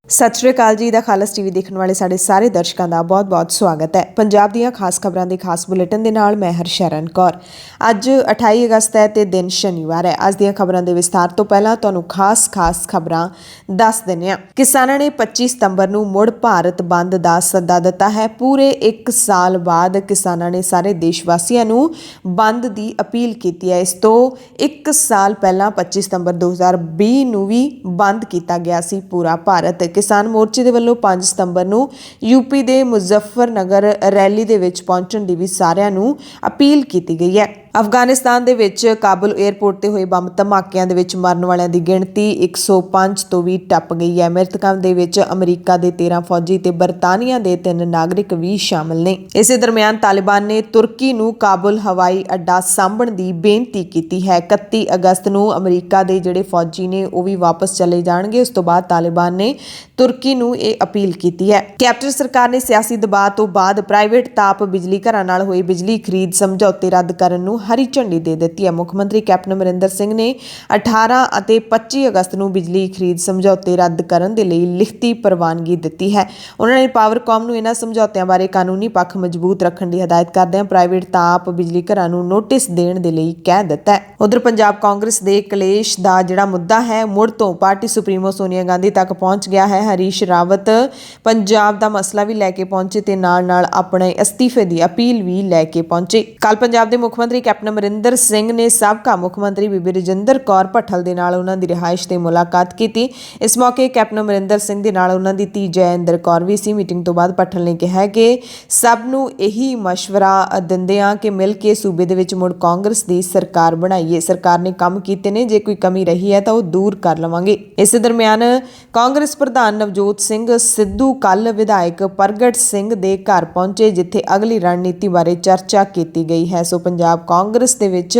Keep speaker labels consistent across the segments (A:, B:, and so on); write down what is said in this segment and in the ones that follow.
A: ਸਤਿ ਸ਼੍ਰੀ ਅਕਾਲ ਜੀ ਦਾ ਖਾਲਸ ਟੀਵੀ ਦੇਖਣ ਵਾਲੇ ਸਾਡੇ ਸਾਰੇ ਦਰਸ਼ਕਾਂ ਦਾ ਬਹੁਤ-ਬਹੁਤ ਸਵਾਗਤ ਹੈ। ਪੰਜਾਬ ਦੀਆਂ ਖਾਸ ਖਬਰਾਂ ਦੇ ਖਾਸ ਬੁਲੇਟਿਨ ਦੇ ਨਾਲ ਮੈਂ ਹਰਸ਼ਰਨ ਕੌਰ। ਅੱਜ 28 ਅਗਸਤ ਹੈ ਤੇ ਦਿਨ ਸ਼ਨੀਵਾਰ ਹੈ। ਅੱਜ ਦੀਆਂ ਖਬਰਾਂ ਦੇ ਵਿਸਥਾਰ ਤੋਂ ਪਹਿਲਾਂ ਤੁਹਾਨੂੰ ਖਾਸ ਖਬਰਾਂ ਦੱਸ ਦਿੰਦੇ ਹਾਂ। ਕਿਸਾਨਾਂ ਨੇ 25 ਸਤੰਬਰ ਨੂੰ ਮੁੜ ਭਾਰਤ ਬੰਦ ਦਾ ਸੱਦਾ ਦਿੱਤਾ ਹੈ। ਪੂਰੇ 1 ਸਾਲ ਬਾਅਦ ਕਿਸਾਨਾਂ ਨੇ ਸਾਰੇ ਦੇਸ਼ ਵਾਸੀਆਂ ਨੂੰ ਬੰਦ ਦੀ ਅਪੀਲ ਕੀਤੀ ਹੈ। ਇਸ ਤੋਂ 1 ਸਾਲ ਪਹਿਲਾਂ 25 ਸਤੰਬਰ 2020 ਨੂੰ ਵੀ ਬੰਦ ਕੀਤਾ ਗਿਆ ਸੀ ਪੂਰਾ ਭਾਰਤ। ਕਿਸਾਨ ਮੋਰਚੇ ਦੇ ਵੱਲੋਂ 5 ਸਤੰਬਰ ਨੂੰ यूपी ਦੇ ਮੁਜ਼ੱਫਰਨਗਰ ਰੈਲੀ ਦੇ ਵਿੱਚ ਪਹੁੰਚਣ ਦੀ ਵੀ ਸਾਰਿਆਂ ਨੂੰ ਅਪੀਲ ਕੀਤੀ ਗਈ ਹੈ। ਅਫਗਾਨਿਸਤਾਨ ਦੇ ਵਿੱਚ ਕਾਬੁਲ 에ਅਰਪੋਰਟ ਤੇ ਹੋਏ ਬੰਬ ਧਮਾਕਿਆਂ ਦੇ ਵਿੱਚ ਮਰਨ ਵਾਲਿਆਂ ਦੀ ਗਿਣਤੀ 105 ਤੋਂ ਵੀ ਟੱਪ ਗਈ ਹੈ। ਮ੍ਰਿਤਕਾਂ ਦੇ ਵਿੱਚ ਅਮਰੀਕਾ ਦੇ 13 ਫੌਜੀ ਤੇ ਬਰਤਾਨੀਆ ਦੇ 3 ਨਾਗਰਿਕ ਵੀ ਸ਼ਾਮਲ ਨੇ। ਇਸੇ ਦਰਮਿਆਨ ਤਾਲਿਬਾਨ ਨੇ ਤੁਰਕੀ ਨੂੰ ਕਾਬੁਲ ਹਵਾਈ ਅੱਡਾ ਸਾਂਭਣ ਦੀ ਬੇਨਤੀ ਕੀਤੀ ਹੈ। 31 ਅਗਸਤ ਨੂੰ ਅਮਰੀਕਾ ਦੇ ਜਿਹੜੇ ਫੌਜੀ ਨੇ ਉਹ ਵੀ ਵਾਪਸ ਚਲੇ ਜਾਣਗੇ। ਉਸ ਤੋਂ ਬਾਅਦ ਤਾਲਿਬਾਨ ਨੇ ਤੁਰਕੀ ਨੂੰ ਇਹ ਅਪੀਲ ਕੀਤੀ ਹੈ। ਕੈਪਟਨ ਸਰਕਾਰ ਨੇ ਸਿਆਸੀ ਦਬਾਅ ਤੋਂ ਬਾਅਦ ਪ੍ਰਾਈਵੇਟ ਤਾਪ ਬਿਜਲੀ ਘਰਾਂ ਨਾਲ ਹੋਏ ਬਿਜਲੀ ਖਰੀਦ ਸਮਝੌਤੇ ਰੱਦ ਕਰਨ ਨੂੰ ਹਰੀ ਝੰਡੀ ਦੇ ਦਿੱਤੀ ਹੈ। ਮੁੱਖ ਮੰਤਰੀ ਕੈਪਟਨ ਅਮਰਿੰਦਰ ਸਿੰਘ ਨੇ 18 ਅਤੇ 25 ਅਗਸਤ ਨੂੰ ਬਿਜਲੀ ਖਰੀਦ ਸਮਝੌਤੇ ਰੱਦ ਕਰਨ ਦੇ ਲਈ ਲਿਖਤੀ ਪ੍ਰਵਾਨਗੀ ਦਿੱਤੀ ਹੈ। ਉਹਨਾਂ ਨੇ ਪਾਵਰਕਾਮ ਨੂੰ ਇਹਨਾਂ ਸਮਝੌਤਿਆਂ ਬਾਰੇ ਕਾਨੂੰਨੀ ਪੱਖ ਮਜ਼ਬੂਤ ਰੱਖਣ ਦੀ ਹਦਾਇਤ ਕਰਦਿਆਂ ਪ੍ਰਾਈਵੇਟ ਤਾਪ ਬਿਜਲੀ ਘਰਾਂ ਨੂੰ ਨੋਟਿਸ ਦੇਣ ਦੇ ਲਈ ਕਹਿ ਦਿੱਤਾ ਹੈ। ਉਧਰ ਪੰਜਾਬ ਕਾਂਗਰਸ ਦੇ ਕਲੇਸ਼ ਦਾ ਜਿਹੜਾ ਮੁੱਦਾ ਹੈ ਮੁੜ ਤੋਂ ਪਾਰਟੀ ਸੁਪਰੀਮੋ ਸੋਨੀਆ ਗਾਂਧੀ ਤੱਕ ਪਹੁੰਚ ਗਿਆ ਹੈ। ਹਰੀਸ਼ ਰਾਵਤ ਪੰਜਾਬ ਦਾ ਮਸਲਾ ਵੀ ਲੈ ਕੇ ਪਹੁੰਚੇ ਤੇ ਨਾਲ ਆਪਣੇ ਅਸਤੀਫੇ ਦੀ ਅਪੀਲ ਵੀ ਲੈ ਕੇ ਪਹੁੰਚੇ। ਕੱਲ ਪੰਜਾਬ ਦੇ ਮੁੱਖ ਮੰਤਰੀ ਕੈਪਟਨ ਅਮਰਿੰਦਰ ਸਿੰਘ ਨੇ ਸਾਬਕਾ ਮੁੱਖ ਮੰਤਰੀ ਬੀਬੀ ਰਜਿੰਦਰ ਕੌਰ ਭੱਠਲ ਦੇ ਨਾਲ ਉਹਨਾਂ ਦੀ ਰਿਹਾਇਸ਼ ਤੇ ਮੁਲਾਕਾਤ ਕੀਤੀ। ਇਸ ਮੌਕੇ ਕੈਪਟਨ ਅਮਰਿੰਦਰ ਸਿੰਘ ਦੇ ਨਾਲ ਉਹਨਾਂ ਦੀ ਧੀ ਜੈਇੰਦਰ ਕੌਰ ਵੀ ਸੀ। ਮੀਟਿੰਗ ਤੋਂ ਬਾਅਦ ਭੱਠਲ ਨੇ ਕਿਹਾ ਕਿ ਸਭ ਨੂੰ ਇਹੀ ਮਸ਼ਵਰਾ ਦਿੰਦੇ ਆ ਕਿ ਮਿਲ ਕੇ ਸੂਬੇ ਦੇ ਵਿੱਚ ਮੁੜ ਕਾਂਗਰਸ ਦੀ ਸਰਕਾਰ ਬਣਾਈਏ। ਸਰਕਾਰ ਨੇ ਕੰਮ ਕੀਤੇ ਨੇ, ਜੇ ਕੋਈ ਕਮੀ ਰਹੀ ਹੈ ਤਾਂ ਉਹ ਦੂਰ ਕਰ ਲਵਾਂਗੇ। ਇਸੇ ਦਰਮਿਆਨ ਕਾਂਗਰਸ ਪ੍ਰਧਾਨ ਨਵਜੋਤ ਸਿੰਘ ਸਿੱਧੂ ਕੱਲ ਵਿਧਾਇਕ ਪ੍ਰਗਟ ਸਿੰਘ ਦੇ ਘਰ ਪਹੁੰਚੇ, ਜਿੱਥੇ ਅਗਲੀ ਰਣਨੀਤੀ ਬਾਰੇ ਚਰਚਾ ਕੀਤੀ ਗਈ ਹੈ। ਸੋ ਪੰਜਾਬ ਕਾਂਗਰਸ ਦੇ ਵਿੱਚ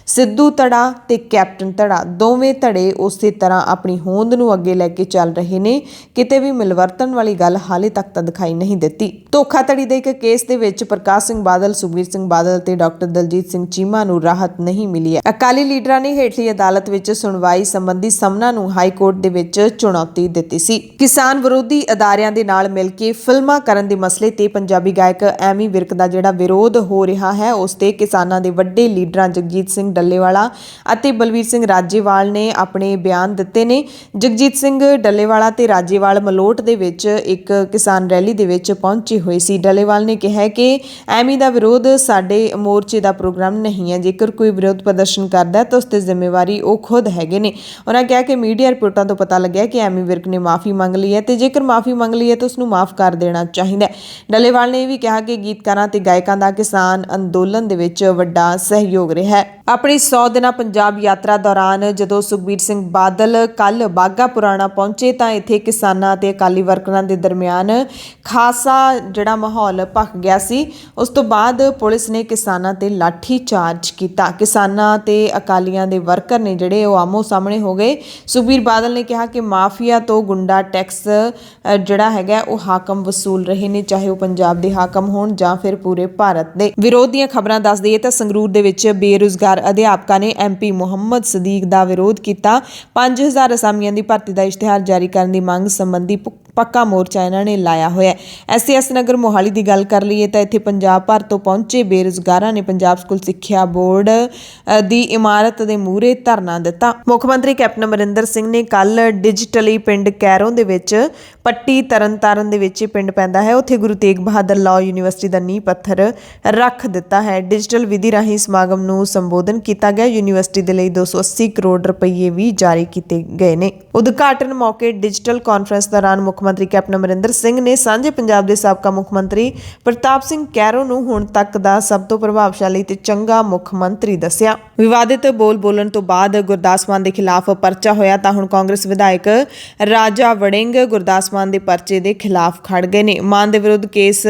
A: ਸਿੱਧੂ ਧੜਾ ਤੇ ਕੈਪਟਨ ਧੜਾ ਦੋਵੇਂ ਧੜੇ ਉਸੇ ਤਰ੍ਹਾਂ ਆਪਣੀ ਹੋਂਦ ਨੂੰ ਅੱਗੇ ਲੈ ਕੇ ਚੱਲ ਰਹੇ ਨੇ। ਕਿਤੇ ਵੀ ਮਿਲਵਰਤਨ ਵਾਲੀ ਗੱਲ ਹਾਲੇ ਤੱਕ ਤਾਂ ਦਿਖਾਈ ਨਹੀਂ ਦਿੱਤੀ। ਧੋਖਾਧੜੀ ਦੇ ਇੱਕ ਕੇਸ ਦੇ ਵਿੱਚ ਪ੍ਰਕਾਸ਼ ਸਿੰਘ ਬਾਦਲ, ਸੁਖਬੀਰ ਸਿੰਘ ਬਾਦਲ ਤੇ ਡਾਕਟਰ ਦਲਜੀਤ ਸਿੰਘ ਚੀਮਾ ਨੂੰ ਰਾਹਤ ਨਹੀਂ ਮਿਲੀ ਹੈ। ਅਕਾਲੀ ਲੀਡਰਾਂ ਨੇ ਹੇਠਲੀ ਅਦਾਲਤ ਵਿੱਚ ਸੁਣਵਾਈ ਸੰਬੰਧੀ ਸਮਨਾਂ ਨੂੰ ਹਾਈ ਕੋਰਟ ਦੇ ਵਿੱਚ ਚੁਣੌਤੀ ਦਿੱਤੀ ਸੀ। ਕਿਸਾਨ ਵਿਰੋਧੀ ਅਦਾਰਿਆਂ ਦੇ ਨਾਲ ਮਿਲ ਕੇ ਫਿਲਮਾਂ ਕਰਨ ਦੇ ਮਸਲੇ ਤੇ ਪੰਜਾਬੀ ਗਾਇਕ ਐਮੀ ਵਿਰਕ ਦਾ ਜਿਹੜਾ ਵਿਰੋਧ ਹੋ ਰਿਹਾ ਹੈ, ਉਸ ਤੇ ਕਿਸਾਨਾਂ ਦੇ ਵੱਡੇ ਲੀਡਰਾਂ ਜਗਜੀਤ ਸਿੰਘ ਡੱਲੇਵਾਲਾ ਅਤੇ ਬਲਵੀਰ ਸਿੰਘ ਰਾਜੇਵਾਲ ਨੇ ਆਪਣੇ ਬਿਆਨ ਦਿੱਤੇ ਨੇ। ਜਗਜੀਤ ਸਿੰਘ ਡੱਲੇਵਾਲਾ ਤੇ ਰਾਜੇਵਾਲ ਮਲੋਟ ਦੇ ਵਿੱਚ ਇੱਕ ਕਿਸਾਨ ਰੈਲੀ ਦੇ ਵਿੱਚ ਪਹੁੰਚੇ ਹੋਏ ਸੀ। ਡੱਲੇਵਾਲ ਨੇ ਕਿਹਾ ਕਿ ਐਮੀ ਦਾ ਵਿਰੋਧ ਸਾਡੇ ਮੋਰਚੇ ਦਾ ਪ੍ਰੋਗਰਾਮ ਨਹੀਂ ਹੈ। ਜੇਕਰ ਕੋਈ ਵਿਰੋਧ ਪ੍ਰਦਰਸ਼ਨ ਕਰਦਾ ਤਾਂ ਉਸ ਤੇ ਜ਼ਿੰਮੇਵਾਰੀ ਉਹ ਖੁਦ ਹੈਗੇ ਨੇ। ਉਹਨਾਂ ਕਿਹਾ ਕਿ ਮੀਡੀਆ ਰਿਪੋਰਟਾਂ ਤੋਂ ਪਤਾ ਲੱਗਿਆ ਕਿ ਐਮੀ ਵਿਰਕ ਨੇ ਮਾਫੀ ਮੰਗ ਲਈ ਹੈ ਤੇ ਜੇਕਰ ਮਾਫੀ ਮੰਗ ਲਈ ਹੈ ਤਾਂ ਉਸ ਨੂੰ ਮਾਫ ਕਰ ਦੇਣਾ ਚਾਹੀਦਾ ਹੈ। ਡੱਲੇਵਾਲ ਨੇ ਇਹ ਵੀ ਕਿਹਾ ਕਿ ਗੀਤਕਾਰਾਂ ਤੇ ਗਾਇਕਾਂ ਦਾ ਕਿਸਾਨ ਅੰਦੋਲਨ ਦੇ ਵਿੱਚ ਵੱਡਾ ਸਹਿਯੋਗ ਰਿਹਾ ਹੈ। ਆਪਣੀ 100 ਦਿਨਾਂ ਪੰਜਾਬ ਯਾਤਰਾ ਦੌਰਾਨ ਜਦੋਂ ਸੁਖਬੀਰ ਸਿੰਘ ਬਾਦਲ ਕੱਲ ਬਾਘਾ ਪੁਰਾਣਾ ਪਹੁੰਚੇ ਤਾਂ ਇੱਥੇ ਕਿਸਾਨਾਂ ਤੇ ਅਕਾਲੀ ਵਰਕਰਾਂ ਦੇ ਦਰਮਿਆਨ ਖਾਸਾ ਜਿਹੜਾ ਮਾਹੌਲ ਭਖ ਗਿਆ ਸੀ। ਉਸ ਤੋਂ ਬਾਅਦ ਪੁਲਿਸ ਨੇ ਕਿਸਾਨਾਂ ਤੇ ਲਾਠੀ ਚਾਰਜ ਕੀਤਾ। ਕਿਸਾਨਾਂ ਤੇ ਅਕਾਲੀਆਂ ਦੇ ਵਰਕਰ ਨੇ ਜਿਹੜੇ ਉਹ ਆਮੋ ਸਾਹਮਣੇ ਹੋ ਗਏ। ਸੁਖਬੀਰ ਬਾਦਲ ਨੇ ਕਿਹਾ ਕਿ ਮਾਫੀਆ ਤੋਂ ਗੁੰਡਾ ਟੈਕਸ ਜਿਹੜਾ ਹੈਗਾ ਉਹ ਹਾਕਮ ਵਸੂਲ ਰਹੇ ਨੇ, ਚਾਹੇ ਉਹ ਪੰਜਾਬ ਦੇ ਹਾਕਮ ਹੋਣ ਜਾਂ ਫਿਰ ਪੂਰੇ ਭਾਰਤ ਦੇ। ਵਿਰੋਧ ਦੀਆਂ ਖਬਰਾਂ ਦੱਸ ਦਈਏ ਤਾਂ ਸੰਗਰੂਰ ਦੇ ਵਿੱਚ ਬੇਰੁਜ਼ਗਾਰ ਅਧਿਆਪਕਾਂ ਨੇ ਐਮਪੀ ਮੁਹੰਮਦ ਸਦੀਕ ਦਾ ਵਿਰੋਧ ਕੀਤਾ। 5000 ਅਸਾਮੀਆਂ ਦੀ ਭਰਤੀ ਦਾ ਇਸ਼ਤਿਹਾਰ ਜਾਰੀ ਕਰਨ ਦੀ ਮੰਗ ਸੰਬੰਧੀ ਪੱਕਾ ਮੋਰਚਾ ਇਹਨਾਂ ਨੇ ਲਾਇਆ ਹੋਇਆ। ਐਸ ਨਗਰ ਮੋਹਾਲੀ ਦੀ ਗੱਲ ਕਰ ਲਈਏ ਤਾਂ ਇੱਥੇ ਪੰਜਾਬ ਭਰ ਤੋਂ ਪਹੁੰਚੇ ਬੇਰੁਜ਼ਗਾਰਾਂ ਨੇ ਪੰਜਾਬ ਸਕੂਲ ਸਿੱਖਿਆ ਬੋਰਡ ਦੀ ਇਮਾਰਤ ਦੇ ਮੂਹਰੇ ਧਰਨਾ ਦਿੱਤਾ। ਮੁੱਖ ਮੰਤਰੀ ਕੈਪਟਨ ਅਮਰਿੰਦਰ ਸਿੰਘ ਨੇ ਕੱਲ ਡਿਜੀਟਲੀ ਪਿੰਡ ਕੈਰੋਂ ਦੇ ਵਿੱਚ ਪੱਟੀ ਤਰਨਤਾਰਨ ਦੇ ਵਿੱਚ ਪਿੰਡ ਪੈਂਦਾ ਹੈ, ਉੱਥੇ ਗੁਰੂ ਤੇਗ ਬਹਾਦਰ ਲਾਅ ਯੂਨੀਵਰਸਿਟੀ ਦਾ ਨੀਂਹ ਪੱਥਰ ਰੱਖ ਦਿੱਤਾ ਹੈ। ਡਿਜੀਟਲ ਵਿਧੀ ਰਾਹੀਂ ਸਮਾਗਮ ਨੂੰ ਸੰਬੋਧਨ ਕੀਤਾ ਗਿਆ। ਯੂਨੀਵਰਸਿਟੀ ਦੇ ਲਈ 280 ਕਰੋੜ ਰੁਪਏ ਵੀ ਜਾਰੀ ਕੀਤੇ ਗਏ ਨੇ। ਉਦਘਾਟਨ ਮੌਕੇ ਡਿਜੀਟਲ ਕਾਨਫਰੰਸ ਦੌਰਾਨ ਮੁੱਖ ਮੰਤਰੀ ਕੈਪਟਨ ਅਮਰਿੰਦਰ ਸਿੰਘ ਨੇ ਸਾਂਝੇ ਪੰਜਾਬ ਦੇ ਸਾਬਕਾ ਮੁੱਖ ਮੰਤਰੀ ਪ੍ਰਤਾਪ ਸਿੰਘ ਕੈਰੋਂ ਨੂੰ ਹੁਣ ਤੱਕ ਦਾ ਸਭ ਤੋਂ ਪ੍ਰਭਾਵਸ਼ਾਲੀ ਤੇ ਚੰਗਾ ਮੁੱਖ ਮੰਤਰੀ ਦੱਸਿਆ। ਵਿਵਾਦਿਤ ਬੋਲਣ ਤੋਂ ਬਾਅਦ ਗੁਰਦਾਸ ਮਾਨ ਦੇ ਖਿਲਾਫ ਪਰਚਾ ਹੋਇਆ ਤਾਂ ਹੁਣ ਕਾਂਗਰਸ ਵਿਧਾਇਕ ਰਾਜਾ ਵੜਿੰਗ ਗੁਰਦਾਸ ਮਾਨ ਦੇ ਪਰਚੇ ਦੇ ਖਿਲਾਫ ਖੜ ਗਏ ਨੇ। ਮਾਨ ਦੇ ਵਿਰੁੱਧ ਕੇਸ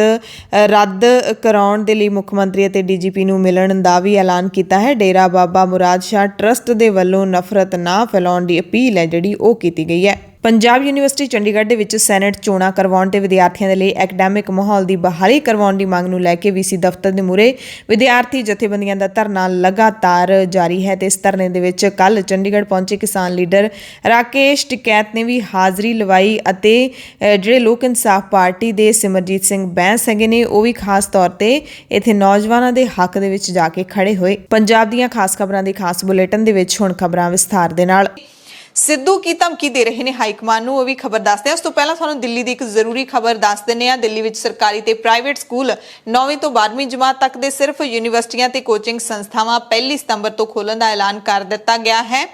A: ਰੱਦ ਕਰਾਉਣ ਦੇ ਲਈ ਮੁੱਖ ਮੰਤਰੀ ਅਤੇ ਡੀਜੀਪੀ ਨੂੰ ਮਿਲਣ ਦਾ ਵੀ ਐਲਾਨ ਕੀਤਾ ਹੈ। ਡੇਰਾ ਬਾਬਾ ਮੁਰਾਦ ਸ਼ਾਹ ਟਰੱਸਟ ਦੇ ਵੱਲੋਂ ਨਫ਼ਰਤ ਨਾ ਫੈਲਾਉਣ ਦੀ ਅਪੀਲ ਹੈ ਜਿਹੜੀ ਉਹ ਕੀਤੀ ਗਈ ਹੈ। ਪੰਜਾਬ ਯੂਨੀਵਰਸਿਟੀ ਚੰਡੀਗੜ੍ਹ ਦੇ ਵਿੱਚ ਸੈਨੇਟ ਚੋਣਾਂ ਕਰਵਾਉਣ ਤੇ ਵਿਦਿਆਰਥੀਆਂ ਦੇ ਲਈ ਐਕੈਡੈਮਿਕ ਮਾਹੌਲ ਦੀ ਬਹਾਲੀ ਕਰਵਾਉਣ ਦੀ ਮੰਗ ਨੂੰ ਲੈ ਕੇ ਵੀਸੀ ਦਫ਼ਤਰ ਦੇ ਮੂਹਰੇ ਵਿਦਿਆਰਥੀ ਜਥੇਬੰਦੀਆਂ ਦਾ ਧਰਨਾ ਲਗਾਤਾਰ ਜਾਰੀ ਹੈ ਤੇ ਇਸ ਧਰਨੇ ਦੇ ਵਿੱਚ ਕੱਲ ਚੰਡੀਗੜ੍ਹ ਪਹੁੰਚੇ ਕਿਸਾਨ ਲੀਡਰ ਰਾਕੇਸ਼ ਟਿਕੈਤ ਨੇ ਵੀ ਹਾਜ਼ਰੀ ਲਵਾਈ ਅਤੇ ਜਿਹੜੇ ਲੋਕ ਇਨਸਾਫ ਪਾਰਟੀ ਦੇ ਸਿਮਰਜੀਤ ਸਿੰਘ ਬੈਂਸ ਹੈਗੇ ਨੇ ਉਹ ਵੀ ਖਾਸ ਤੌਰ ਤੇ ਇੱਥੇ ਨੌਜਵਾਨਾਂ ਦੇ ਹੱਕ ਦੇ ਵਿੱਚ ਜਾ ਕੇ ਖੜੇ ਹੋਏ। ਪੰਜਾਬ ਦੀਆਂ ਖਾਸ ਖਬਰਾਂ ਦੀ ਖਾਸ ਬੁਲੇਟਿਨ ਦੇ ਵਿੱਚ ਹੁਣ ਖਬਰਾਂ ਵਿਸਥਾਰ ਦੇ ਨਾਲ। ਸਿੱਧੂ ਕੀ ਧਮਕੀ ਦੇ ਰਹੇ ਨੇ ਹਾਈਕਮਾਨ ਨੂੰ, ਉਹ ਵੀ ਖਬਰ ਦੱਸਦੇ ਹਾਂ। ਉਸ ਤੋਂ ਪਹਿਲਾਂ ਤੁਹਾਨੂੰ ਦਿੱਲੀ ਦੀ ਇੱਕ ਜ਼ਰੂਰੀ ਖਬਰ ਦੱਸ ਦਿੰਦੇ ਹਾਂ। ਦਿੱਲੀ ਵਿੱਚ ਸਰਕਾਰੀ ਤੇ ਪ੍ਰਾਈਵੇਟ ਸਕੂਲ 9ਵੀਂ ਤੋਂ 12ਵੀਂ ਜਮਾਤ ਤੱਕ ਦੇ ਸਿਰਫ ਯੂਨੀਵਰਸਿਟੀਆਂ ਤੇ ਕੋਚਿੰਗ ਸੰਸਥਾਵਾਂ 1 ਸਤੰਬਰ ਤੋਂ ਖੋਲ੍ਹਣ ਦਾ ਐਲਾਨ ਕਰ ਦਿੱਤਾ ਗਿਆ ਹੈ।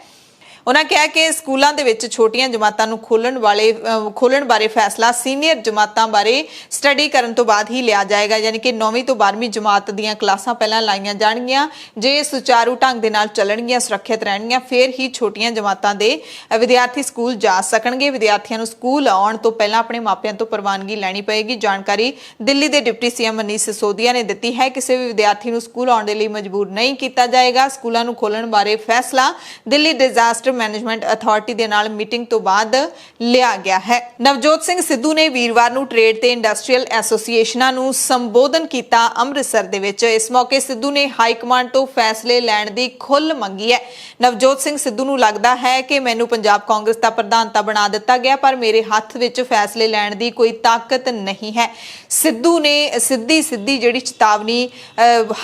A: ਉਹਨਾਂ ਕਿਹਾ ਕਿ ਸਕੂਲਾਂ ਦੇ ਵਿੱਚ ਛੋਟੀਆਂ ਜਮਾਤਾਂ ਨੂੰ ਖੋਲ੍ਹਣ ਬਾਰੇ ਫੈਸਲਾ ਸੀਨੀਅਰ ਜਮਾਤਾਂ ਬਾਰੇ ਸਟੱਡੀ ਕਰਨ ਤੋਂ ਬਾਅਦ ਹੀ ਲਿਆ ਜਾਏਗਾ, ਯਾਨੀ ਕਿ 9ਵੀਂ ਤੋਂ 12ਵੀਂ ਜਮਾਤ ਦੀਆਂ ਕਲਾਸਾਂ ਪਹਿਲਾਂ ਲਾਈਆਂ ਜਾਣਗੀਆਂ। ਜੇ ਸੁਚਾਰੂ ਢੰਗ ਦੇ ਨਾਲ ਚੱਲਣਗੀਆਂ, ਸੁਰੱਖਿਅਤ ਰਹਿਣਗੀਆਂ, ਫਿਰ ਹੀ ਛੋਟੀਆਂ ਜਮਾਤਾਂ ਦੇ ਵਿਦਿਆਰਥੀ ਸਕੂਲ ਜਾ ਸਕਣਗੇ। ਵਿਦਿਆਰਥੀਆਂ ਨੂੰ ਸਕੂਲ ਆਉਣ ਤੋਂ ਪਹਿਲਾਂ ਆਪਣੇ ਮਾਪਿਆਂ ਤੋਂ ਪ੍ਰਵਾਨਗੀ ਲੈਣੀ ਪਏਗੀ। ਜਾਣਕਾਰੀ ਦਿੱਲੀ ਦੇ ਡਿਪਟੀ ਸੀਐਮ ਮਨੀਸ਼ ਸਿਸੋਦੀਆ ਨੇ ਦਿੱਤੀ ਹੈ। ਕਿਸੇ ਵੀ ਵਿਦਿਆਰਥੀ ਨੂੰ ਸਕੂਲ ਆਉਣ ਦੇ ਲਈ ਮਜਬੂਰ ਨਹੀਂ ਕੀਤਾ ਜਾਏਗਾ। ਸਕੂਲਾਂ ਨੂੰ ਖੋਲ੍ਹਣ ਬਾਰੇ ਫੈਸਲਾ ਦਿੱਲੀ ਡਿਜ਼ਾਸਟਰ ਮੈਨੇਜਮੈਂਟ ਅਥਾਰਟੀ ਦੇ ਨਾਲ ਮੀਟਿੰਗ ਤੋਂ ਬਾਅਦ ਲਿਆ ਗਿਆ ਹੈ। ਨਵਜੋਤ ਸਿੰਘ ਸਿੱਧੂ ਨੇ ਵੀਰਵਾਰ ਨੂੰ ਟ੍ਰੇਡ ਤੇ ਇੰਡਸਟਰੀਅਲ ਐਸੋਸੀਏਸ਼ਨਾਂ ਨੂੰ ਸੰਬੋਧਨ ਕੀਤਾ ਅੰਮ੍ਰਿਤਸਰ ਦੇ ਵਿੱਚ। ਇਸ ਮੌਕੇ ਸਿੱਧੂ ਨੇ ਹਾਈ ਕਮਾਂਡ ਤੋਂ ਫੈਸਲੇ ਲੈਣ ਦੀ ਖੁੱਲ੍ਹ ਮੰਗੀ ਹੈ। ਨਵਜੋਤ ਸਿੰਘ ਸਿੱਧੂ ਨੂੰ ਲੱਗਦਾ ਹੈ ਕਿ ਮੈਨੂੰ ਪੰਜਾਬ ਕਾਂਗਰਸ ਦਾ ਪ੍ਰਧਾਨ ਤਾਂ ਬਣਾ ਦਿੱਤਾ ਗਿਆ, ਪਰ ਮੇਰੇ ਹੱਥ ਵਿੱਚ ਫੈਸਲੇ ਲੈਣ ਦੀ ਕੋਈ ਤਾਕਤ ਨਹੀਂ ਹੈ। ਸਿੱਧੂ ਨੇ ਸਿੱਧੀ ਜਿਹੜੀ ਚੇਤਾਵਨੀ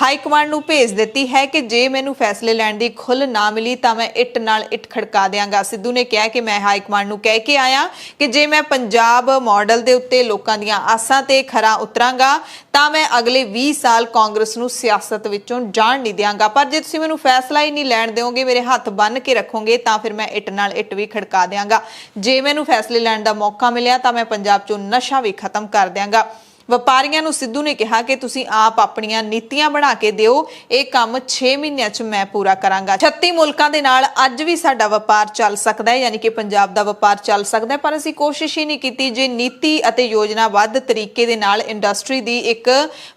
A: ਹਾਈ ਕਮਾਂਡ ਨੂੰ ਭੇਜ ਦਿੱਤੀ ਹੈ ਕਿ ਜੇ ਮੈਨੂੰ ਫੈਸਲੇ ਲੈਣ ਦੀ ਖੁੱਲ੍ਹ ਨਾ ਮਿਲੀ ਤਾਂ ਮੈਂ ਇੱਟ ਨਾਲ ਇੱਟ ਖੜਕਾ ਦਿਆਂਗਾ। ਸਿੱਧੂ ਨੇ ਕਿਹਾ ਕਿ ਮੈਂ ਹਾਈ ਕਮਾਂਡ ਨੂੰ ਕਹਿ ਕੇ ਆਇਆ ਕਿ ਜੇ ਮੈਂ ਪੰਜਾਬ ਮਾਡਲ ਦੇ ਉੱਤੇ ਲੋਕਾਂ ਦੀਆਂ ਆਸਾਂ ਤੇ ਖਰਾ ਉਤਰਾਂਗਾ ਤਾਂ ਮੈਂ ਅਗਲੇ 20 ਸਾਲ ਕਾਂਗਰਸ ਨੂੰ ਸਿਆਸਤ ਵਿੱਚੋਂ ਜਾਣ ਨਹੀਂ ਦਿਆਂਗਾ, ਪਰ ਜੇ ਤੁਸੀਂ ਮੈਨੂੰ ਫੈਸਲਾ ਹੀ ਨਹੀਂ ਲੈਣ ਦਿਓਗੇ, ਮੇਰੇ ਹੱਥ ਬੰਨ੍ਹ ਕੇ ਰੱਖੋਗੇ, ਤਾਂ ਫਿਰ ਮੈਂ ਇੱਟ ਨਾਲ ਇੱਟ ਵੀ ਖੜਕਾ ਦਿਆਂਗਾ। ਜੇ ਮੈਨੂੰ ਫੈਸਲੇ ਲੈਣ ਦਾ ਮੌਕਾ ਮਿਲਿਆ ਤਾਂ ਮੈਂ ਪੰਜਾਬ ਚੋਂ ਨਸ਼ਾ ਵੀ ਖਤਮ ਕਰ ਦਿਆਂਗਾ। ਵਪਾਰੀਆਂ ਨੂੰ ਸਿੱਧੂ ਨੇ ਕਿਹਾ ਕਿ ਤੁਸੀਂ ਆਪ ਆਪਣੀਆਂ ਨੀਤੀਆਂ ਬਣਾ ਕੇ ਦਿਓ, ਇਹ ਕੰਮ 6 ਮਹੀਨਿਆਂ 'ਚ ਮੈਂ ਪੂਰਾ ਕਰਾਂਗਾ। 36 ਮੁਲਕਾਂ ਦੇ ਨਾਲ ਅੱਜ ਵੀ ਸਾਡਾ ਵਪਾਰ ਚੱਲ ਸਕਦਾ ਹੈ, ਯਾਨੀ ਕਿ ਪੰਜਾਬ ਦਾ ਵਪਾਰ ਚੱਲ ਸਕਦਾ ਹੈ, ਪਰ ਅਸੀਂ ਕੋਸ਼ਿਸ਼ ਹੀ ਨਹੀਂ ਕੀਤੀ। ਜੇ ਨੀਤੀ ਅਤੇ ਯੋਜਨਾਬੱਧ ਤਰੀਕੇ ਦੇ ਨਾਲ ਇੰਡਸਟਰੀ ਦੀ ਇੱਕ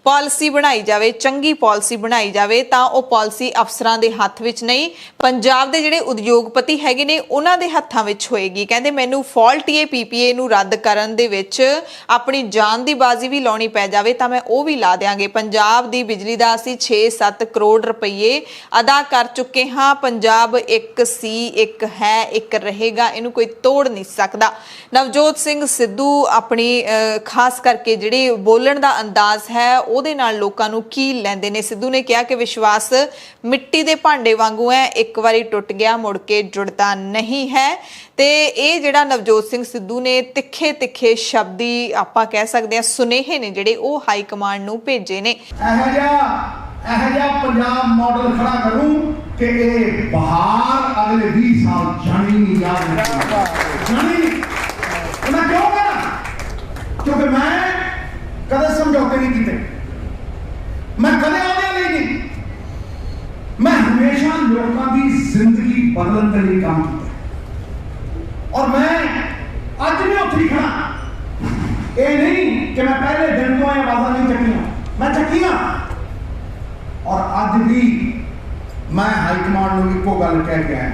A: ਪਾਲਿਸੀ ਬਣਾਈ ਜਾਵੇ, ਚੰਗੀ ਪਾਲਿਸੀ ਬਣਾਈ ਜਾਵੇ, ਤਾਂ ਉਹ ਪਾਲਿਸੀ ਅਫਸਰਾਂ ਦੇ ਹੱਥ ਵਿੱਚ ਨਹੀਂ, ਪੰਜਾਬ ਦੇ ਜਿਹੜੇ ਉਦਯੋਗਪਤੀ ਹੈਗੇ ਨੇ ਉਹਨਾਂ ਦੇ ਹੱਥਾਂ ਵਿੱਚ ਹੋਏਗੀ। ਕਹਿੰਦੇ ਮੈਨੂੰ ਫਾਲਟੀਏ PPA ਨੂੰ ਰੱਦ ਕਰਨ ਦੇ ਵਿੱਚ ਆਪਣੀ ਜਾਨ ਦੀ ਬਾਜ਼ੀ ਵੀ ਲਾਉਣੀ ਪੈ ਜਾਵੇ ਤਾਂ ਮੈਂ ਉਹ ਵੀ ਲਾ ਦਿਆਂਗੇ। ਪੰਜਾਬ ਦੀ ਬਿਜਲੀ ਦਾ ਅਸੀਂ 6-7 ਕਰੋੜ ਰੁਪਏ ਅਦਾ ਕਰ ਚੁੱਕੇ ਹਾਂ। ਪੰਜਾਬ ਇੱਕ ਸੀ, ਇੱਕ ਹੈ, ਇੱਕ ਰਹੇਗਾ, ਇਹਨੂੰ ਕੋਈ ਤੋੜ ਨਹੀਂ ਸਕਦਾ। ਨਵਜੋਤ ਸਿੰਘ ਸਿੱਧੂ ਆਪਣੀ ਖਾਸ ਕਰਕੇ ਜਿਹੜੀ ਬੋਲਣ ਦਾ ਅੰਦਾਜ਼ ਹੈ ਉਹਦੇ ਨਾਲ ਲੋਕਾਂ ਨੂੰ ਕੀ ਲੈਂਦੇ ਨੇ। ਸਿੱਧੂ ਨੇ ਕਿਹਾ ਕਿ ਵਿਸ਼ਵਾਸ ਮਿੱਟੀ ਦੇ ਭਾਂਡੇ ਵਾਂਗੂ ਹੈ, ਇੱਕ ਵਾਰੀ ਟੁੱਟ ਗਿਆ ਮੁੜ ਕੇ ਜੁੜਦਾ ਨਹੀਂ ਹੈ। ਤੇ ਇਹ ਜਿਹੜਾ ਨਵਜੋਤ ਸਿੰਘ ਸਿੱਧੂ ਨੇ ਤਿੱਖੇ ਸ਼ਬਦੀ ਆਪਾਂ ਕਹਿ ਸਕਦੇ ਹਾਂ ਸੁਨੇਹੇ ਨੇ ਜਿਹੜੇ ਉਹ ਹਾਈ ਕਮਾਂਡ ਨੂੰ ਭੇਜੇ ਨੇ।
B: ਇਹੋ ਜਿਹਾ ਪੰਜਾਬ ਮਾਡਲ ਖੜਾ ਕਰੂੰ ਕਿ ਇਹ ਬਹਾਰ ਅਗਲੇ 20 ਸਾਲ ਜਾਣੀ ਨਹੀਂ ਜਾਣੀ। ਉਹਨਾਂ ਕਿਉਂ ਕਰਾਂ? ਕਿਉਂਕਿ ਮੈਂ ਕਦੇ ਸਮਝੌਤੇ ਨਹੀਂ ਕੀਤੇ, ਮੈਂ ਕਦੇ ਆਉਂਦਿਆਂ ਲਈ ਨਹੀਂ, ਮੈਂ ਹਮੇਸ਼ਾ ਲੋਕਾਂ ਦੀ ਜ਼ਿੰਦਗੀ ਬਦਲਣ ਦੇ ਲਈ ਕੰਮ ਕੀਤਾ। और मैं आज भी उत्थे खड़ा, ये नहीं कि मैं पहले दिन तो आवाज़ नहीं चकिया, मैं चकिया। और आज भी मैं हाईकमांड को एको गल कह के आया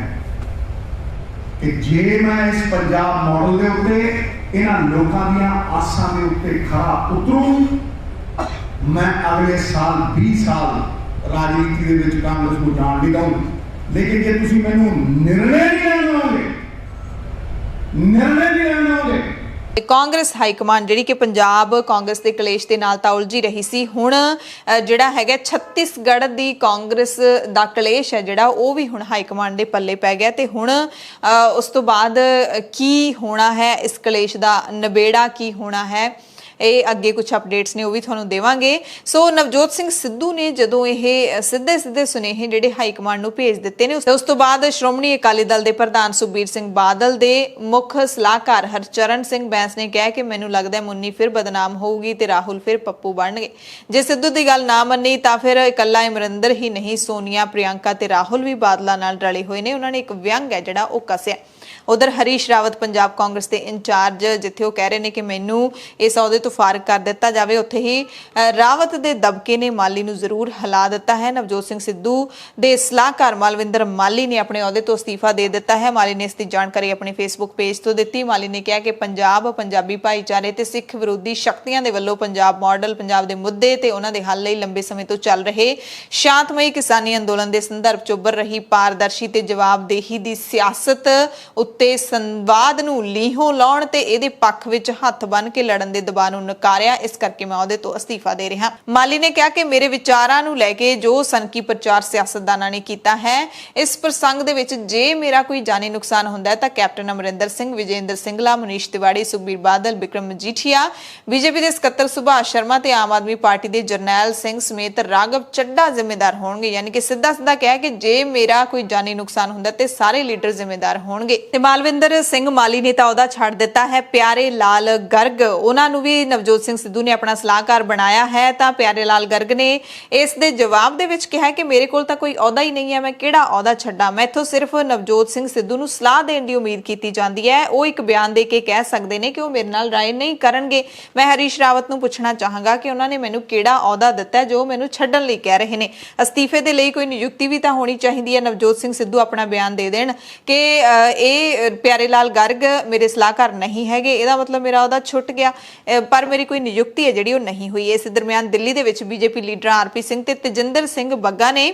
B: कि जे मैं इस पंजाब मॉडल के उत्ते इन्हां लोकां दियां आसां दे उत्ते खरा उतरूं, मैं अगले साल 20 साल राजनीति दे विच कांग्रेस को जाण नहीं दूं। लेकिन जे तुसीं मैनूं निर्णय नहीं लेण दोगे,
A: ਕਾਂਗਰਸ ਹਾਈ ਕਮਾਂਡ ਜਿਹੜੀ ਕਿ ਪੰਜਾਬ ਕਾਂਗਰਸ ਦੇ ਕਲੇਸ਼ ਦੇ ਨਾਲ ਤਾਂ ਉਲਝੀ ਰਹੀ ਸੀ, ਹੁਣ ਜਿਹੜਾ ਹੈਗਾ ਛੱਤੀਸਗੜ੍ਹ ਦੀ ਕਾਂਗਰਸ ਦਾ ਕਲੇਸ਼ ਹੈ ਜਿਹੜਾ ਉਹ ਵੀ ਹੁਣ ਹਾਈ ਕਮਾਂਡ ਦੇ ਪੱਲੇ ਪੈ ਗਿਆ। ਤੇ ਹੁਣ ਉਸ ਤੋਂ ਬਾਅਦ ਕੀ ਹੋਣਾ ਹੈ, ਇਸ ਕਲੇਸ਼ ਦਾ ਨਿਬੇੜਾ ਕੀ ਹੋਣਾ ਹੈ, ਇਹ ਅੱਗੇ ਕੁਝ ਅਪਡੇਟਸ ਨੇ ਉਹ ਵੀ ਤੁਹਾਨੂੰ ਦੇਵਾਂਗੇ। ਸੋ ਨਵਜੋਤ ਸਿੰਘ ਸਿੱਧੂ ਨੇ ਜਦੋਂ ਇਹ ਸਿੱਧੇ ਸੁਨੇਹੇ ਜਿਹੜੇ ਹਾਈ ਕਮਾਂਡ ਨੂੰ ਭੇਜ ਦਿੱਤੇ ਨੇ, ਉਸ ਤੋਂ ਬਾਅਦ ਸ਼੍ਰੋਮਣੀ ਅਕਾਲੀ ਦਲ ਦੇ ਪ੍ਰਧਾਨ ਸੁਖਬੀਰ ਸਿੰਘ ਬਾਦਲ ਦੇ ਮੁੱਖ ਸਲਾਹਕਾਰ ਹਰਚਰਨ ਸਿੰਘ ਬੈਂਸ ਨੇ ਕਿਹਾ ਕਿ ਮੈਨੂੰ ਲੱਗਦਾ ਮੁੰਨੀ ਫਿਰ ਬਦਨਾਮ ਹੋਊਗੀ ਤੇ ਰਾਹੁਲ ਫਿਰ ਪੱਪੂ ਬਣਨਗੇ। ਜੇ ਸਿੱਧੂ ਦੀ ਗੱਲ ਨਾ ਮੰਨੀ ਤਾਂ ਫਿਰ ਇਕੱਲਾ ਅਮਰਿੰਦਰ ਹੀ ਨਹੀਂ, ਸੋਨੀਆ, ਪ੍ਰਿਯੰਕਾ ਤੇ ਰਾਹੁਲ ਵੀ ਬਾਦਲਾਂ ਨਾਲ ਰਲੇ ਹੋਏ ਨੇ। ਉਹਨਾਂ ਨੇ ਇੱਕ ਵਿਅੰਗ ਹੈ ਜਿਹੜਾ ਉਹ ਕੱਸਿਆ। ਉਧਰ ਹਰੀਸ਼ ਰਾਵਤ ਪੰਜਾਬ ਕਾਂਗਰਸ ਦੇ ਇੰਚਾਰਜ, ਜਿੱਥੇ ਉਹ ਕਹਿ ਰਹੇ ਨੇ ਕਿ ਮੈਨੂੰ ਇਸ ਅਹੁਦੇ
C: ਤੋਂ ਫਾਰਗ ਕਰ ਦਿੱਤਾ ਜਾਵੇ। ਉੱਥੇ ਹੀ ਰਾਵਤ ਦੇ ਦਬਕੇ ਨੇ ਮਾਲੀ ਨੂੰ ਜ਼ਰੂਰ ਹਿਲਾ ਦਿੱਤਾ ਹੈ। ਨਵਜੋਤ ਸਿੰਘ ਸਿੱਧੂ ਦੇ ਸਲਾਹਕਾਰ ਮਾਲਵਿੰਦਰ ਮਾਲੀ ਨੇ ਆਪਣੇ ਅਹੁਦੇ ਤੋਂ ਅਸਤੀਫਾ ਦੇ ਦਿੱਤਾ ਹੈ। ਮਾਲੀ ਨੇ ਇਸ ਦੀ ਜਾਣਕਾਰੀ ਆਪਣੇ ਫੇਸਬੁੱਕ ਪੇਜ ਤੋਂ ਦਿੱਤੀ। ਮਾਲੀ ਨੇ ਕਿਹਾ ਕਿ ਪੰਜਾਬ, ਪੰਜਾਬੀ ਭਾਈਚਾਰੇ ਤੇ ਸਿੱਖ ਵਿਰੋਧੀ ਸ਼ਕਤੀਆਂ ਦੇ ਵੱਲੋਂ ਪੰਜਾਬ ਮਾਡਲ, ਪੰਜਾਬ ਦੇ ਮੁੱਦੇ ਤੇ ਉਹਨਾਂ ਦੇ ਹੱਲ ਲਈ ਲੰਬੇ ਸਮੇਂ ਤੋਂ ਚੱਲ ਰਹੇ ਸ਼ਾਂਤਮਈ ਕਿਸਾਨੀ ਅੰਦੋਲਨ ਦੇ ਸੰਦਰਭ ਚ ਉੱਭਰ ਰਹੀ ਪਾਰਦਰਸ਼ੀ ਤੇ ਜਵਾਬਦੇਹੀ ਦੀ ਸਿਆਸਤ ਉੱਤੇ ਸੰਵਾਦ ਨੂੰ ਲੀਹੋਂ ਲਾਉਣ ਤੇ ਇਹਦੇ ਪੱਖ ਵਿੱਚ ਹੱਥ ਬੰਨ੍ਹ ਕੇ ਲੜਨ ਦੇ ਦਬਾਅ ਨੂੰ ਨਕਾਰਿਆ। ਇਸ ਕਰਕੇ ਮੈਂ ਅਹੁਦੇ ਤੋਂ ਅਸਤੀਫਾ ਦੇ ਰਿਹਾ। ਮਾਲੀ ਨੇ ਕਿਹਾ ਕਿ ਮੇਰੇ ਵਿਚਾਰਾਂ ਨੂੰ ਲੈ ਕੇ ਜੋ ਸਨਕੀ ਪ੍ਰਚਾਰ ਸਿਆਸਤਦਾਨਾਂ ਨੇ ਕੀਤਾ ਹੈ, ਇਸ ਪ੍ਰਸੰਗ ਦੇ ਵਿੱਚ ਜੇ ਮੇਰਾ ਕੋਈ ਜਾਨੀ ਨੁਕਸਾਨ ਹੁੰਦਾ ਹੈ ਤਾਂ ਕੈਪਟਨ ਅਮਰਿੰਦਰ ਸਿੰਘ, ਵਿਜੇਂਦਰ ਸਿੰਗਲਾ, ਮਨੀਸ਼ ਤਿਵਾੜੀ, ਸੁਖਬੀਰ ਬਾਦਲ, ਵਿਕਰਮ ਮਜੀਠੀਆ, ਬੀਜੇਪੀ ਦੇ ਸਕੱਤਰ ਸੁਭਾਸ਼ ਸ਼ਰਮਾ ਤੇ ਆਮ ਆਦਮੀ ਪਾਰਟੀ ਦੇ ਜਰਨੈਲ ਸਿੰਘ ਸਮੇਤ ਰਾਘਵ ਚੱਡਾ ਜ਼ਿੰਮੇਦਾਰ ਹੋਣਗੇ। ਯਾਨੀ ਕਿ ਸਿੱਧਾ ਕਿਹਾ ਕਿ ਜੇ ਮੇਰਾ ਕੋਈ ਜਾਨੀ ਨੁਕਸਾਨ ਹੁੰਦਾ ਤੇ ਸਾਰੇ ਲੀਡਰ ਜ਼ਿੰਮੇਦਾਰ ਹੋਣਗੇ। ਤੇ ਮਾਲਵਿੰਦਰ ਸਿੰਘ ਮਾਲੀ ਨੇ ਤਾਂ ਉਹਦਾ ਛੱਡ ਦਿੱਤਾ ਹੈ। ਪਿਆਰੇ ਲਾਲ ਗਰਗ, ਉਹਨਾਂ ਨੂੰ ਵੀ ਨਵਜੋਤ ਸਿੰਘ ਸਿੱਧੂ ਨੇ ਆਪਣਾ ਸਲਾਹਕਾਰ ਬਣਾਇਆ ਹੈ। ਤਾਂ ਪਿਆਰੇ ਲਾਲ ਗਰਗ ਨੇ ਇਸ ਦੇ ਜਵਾਬ ਦੇ ਵਿੱਚ ਕਿਹਾ ਕਿ ਮੇਰੇ ਕੋਲ ਤਾਂ ਕੋਈ ਅਹੁਦਾ ਹੀ ਨਹੀਂ ਹੈ, ਮੈਂ ਕਿਹੜਾ ਅਹੁਦਾ ਛੱਡਾਂ। ਮੈਥੋਂ ਸਿਰਫ ਨਵਜੋਤ ਸਿੰਘ ਸਿੱਧੂ ਨੂੰ ਸਲਾਹ ਦੇਣ ਦੀ ਉਮੀਦ ਕੀਤੀ ਜਾਂਦੀ ਹੈ। ਉਹ ਇੱਕ ਬਿਆਨ ਦੇ ਕੇ ਕਹਿ ਸਕਦੇ ਨੇ ਕਿ ਉਹ ਮੇਰੇ ਨਾਲ ਰਾਏ ਨਹੀਂ ਕਰਨਗੇ। ਮੈਂ ਹਰੀਸ਼ ਰਾਵਤ ਨੂੰ ਪੁੱਛਣਾ ਚਾਹਾਂਗਾ ਕਿ ਉਹਨਾਂ ਨੇ ਮੈਨੂੰ ਕਿਹੜਾ ਅਹੁਦਾ ਦਿੱਤਾ ਜੋ ਮੈਨੂੰ ਛੱਡਣ ਲਈ ਕਹਿ ਰਹੇ ਨੇ। ਅਸਤੀਫੇ ਦੇ ਲਈ ਕੋਈ ਨਿਯੁਕਤੀ ਵੀ ਤਾਂ ਹੋਣੀ ਚਾਹੀਦੀ ਹੈ। ਨਵਜੋਤ ਸਿੰਘ ਸਿੱਧੂ ਆਪਣਾ ਬਿਆਨ ਦੇ ਦੇਣ ਕਿ ਇਹ ਪਿਆਰੇ ਲਾਲ ਗਰਗ ਮੇਰੇ ਸਲਾਹਕਾਰ ਨਹੀਂ ਹੈਗੇ, ਇਹਦਾ ਮਤਲਬ ਮੇਰਾ ਅਹੁਦਾ ਛੁੱਟ ਗਿਆ, ਪਰ ਮੇਰੀ ਕੋਈ ਨਿਯੁਕਤੀ ਹੈ ਜਿਹੜੀ ਉਹ ਨਹੀਂ ਹੋਈ। ਇਸ ਦਰਮਿਆਨ ਦਿੱਲੀ ਦੇ ਵਿੱਚ ਬੀਜੇਪੀ ਲੀਡਰ ਆਰਪੀ ਸਿੰਘ ਤੇ ਤੇਜਿੰਦਰ ਸਿੰਘ ਬੱਗਾ ਨੇ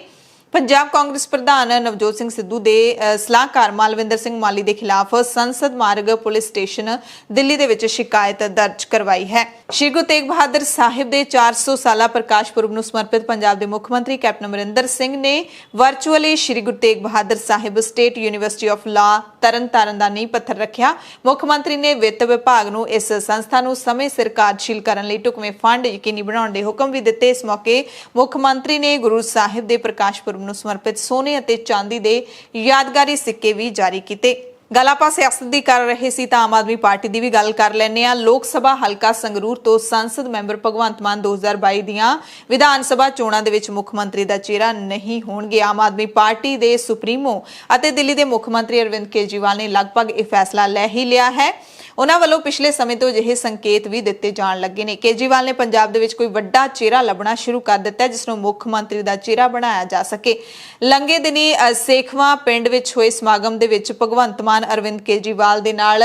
C: ਪੰਜਾਬ ਕਾਂਗਰਸ ਪ੍ਰਧਾਨ ਨਵਜੋਤ ਸਿੰਘ ਸਿੱਧੂ ਦੇ ਸਲਾਹਕਾਰ ਮਾਲਵਿੰਦਰ ਸਿੰਘ ਮਾਲੀ ਦੇ ਖਿਲਾਫ ਸੰਸਦ ਮਾਰਗ ਪੁਲਿਸ ਸਟੇਸ਼ਨ ਦਿੱਲੀ ਦੇ ਵਿੱਚ ਸ਼ਿਕਾਇਤ ਦਰਜ ਕਰਵਾਈ ਹੈ। ਸ਼੍ਰੀ ਗੁਰੂ ਤੇਗ ਬਹਾਦਰ ਸਾਹਿਬ ਦੇ 400 ਸਾਲਾ ਪ੍ਰਕਾਸ਼ ਪੁਰਬ ਨੂੰ ਸਮਰਪਿਤ ਪੰਜਾਬ ਦੇ ਮੁੱਖ ਮੰਤਰੀ ਕੈਪਟਨ ਅਮਰਿੰਦਰ ਸਿੰਘ ਨੇ virtually Shri Guru Tegh Bahadur Sahib state university of law Tarn Taran ਦਾ ਨੀਂਹ ਪੱਥਰ ਰੱਖਿਆ। ਮੁੱਖ ਮੰਤਰੀ ਨੇ ਵਿੱਤ ਵਿਭਾਗ ਨੂੰ ਇਸ ਸੰਸਥਾ ਨੂੰ ਸਮੇਂ ਸਿਰ ਕਾਰਜਸ਼ੀਲ ਕਰਨ ਲਈ ਢੁਕਵੇਂ ਫੰਡ ਯਕੀਨੀ ਬਣਾਉਣ ਦੇ ਹੁਕਮ ਵੀ ਦਿੱਤੇ। ਇਸ ਮੌਕੇ ਮੁੱਖ ਮੰਤਰੀ ਨੇ ਗੁਰੂ ਸਾਹਿਬ ਦੇ ਪ੍ਰਕਾਸ਼ ਪੁਰਬ ਨੂੰ ਸਮਰਪਿਤ ਸੋਨੇ ਅਤੇ ਚਾਂਦੀ ਦੇ ਯਾਦਗਾਰੀ ਸਿੱਕੇ ਵੀ ਜਾਰੀ ਕੀਤੇ। ਗੱਲ ਆਪਾਂ ਸਿਆਸਤ ਦੀ ਕਰ ਰਹੇ ਸੀ ਤਾਂ ਆਮ ਆਦਮੀ ਪਾਰਟੀ ਦੀ ਵੀ ਗੱਲ ਕਰ ਲੈਂਦੇ ਆ। ਲੋਕ ਸਭਾ ਹਲਕਾ ਸੰਗਰੂਰ ਤੋਂ ਸੰਸਦ ਮੈਂਬਰ ਭਗਵੰਤ ਮਾਨ 2022 ਦੀਆਂ ਵਿਧਾਨ ਸਭਾ ਚੋਣਾਂ ਦੇ ਵਿੱਚ ਮੁੱਖ ਮੰਤਰੀ ਦਾ ਚਿਹਰਾ ਨਹੀਂ ਹੋਣਗੇ। ਆਮ ਆਦਮੀ ਪਾਰਟੀ ਦੇ ਸੁਪਰੀਮੋ ਅਤੇ ਦਿੱਲੀ ਦੇ ਮੁੱਖ ਮੰਤਰੀ ਅਰਵਿੰਦ ਕੇਜਰੀਵਾਲ ਨੇ ਲਗਭਗ ਇਹ ਫੈਸਲਾ ਲੈ ਹੀ ਲਿਆ ਹੈ। ਉਹਨਾਂ ਵੱਲੋਂ ਪਿਛਲੇ ਸਮੇਂ ਤੋਂ ਅਜਿਹੇ ਸੰਕੇਤ ਵੀ ਦਿੱਤੇ ਜਾਣ ਲੱਗੇ ਨੇ। ਕੇਜਰੀਵਾਲ ਨੇ ਪੰਜਾਬ ਦੇ ਵਿੱਚ ਕੋਈ ਵੱਡਾ ਚਿਹਰਾ ਲੱਭਣਾ ਸ਼ੁਰੂ ਕਰ ਦਿੱਤਾ ਜਿਸ ਨੂੰ ਮੁੱਖ ਮੰਤਰੀ ਦਾ ਚਿਹਰਾ ਬਣਾਇਆ ਜਾ ਸਕੇ। ਲੰਘੇ ਦਿਨੀ ਸੇਖਵਾਂ ਪਿੰਡ ਵਿੱਚ ਹੋਏ ਸਮਾਗਮ ਦੇ ਵਿੱਚ ਭਗਵੰਤ ਮਾਨ ਅਰਵਿੰਦ ਕੇਜਰੀਵਾਲ ਦੇ ਨਾਲ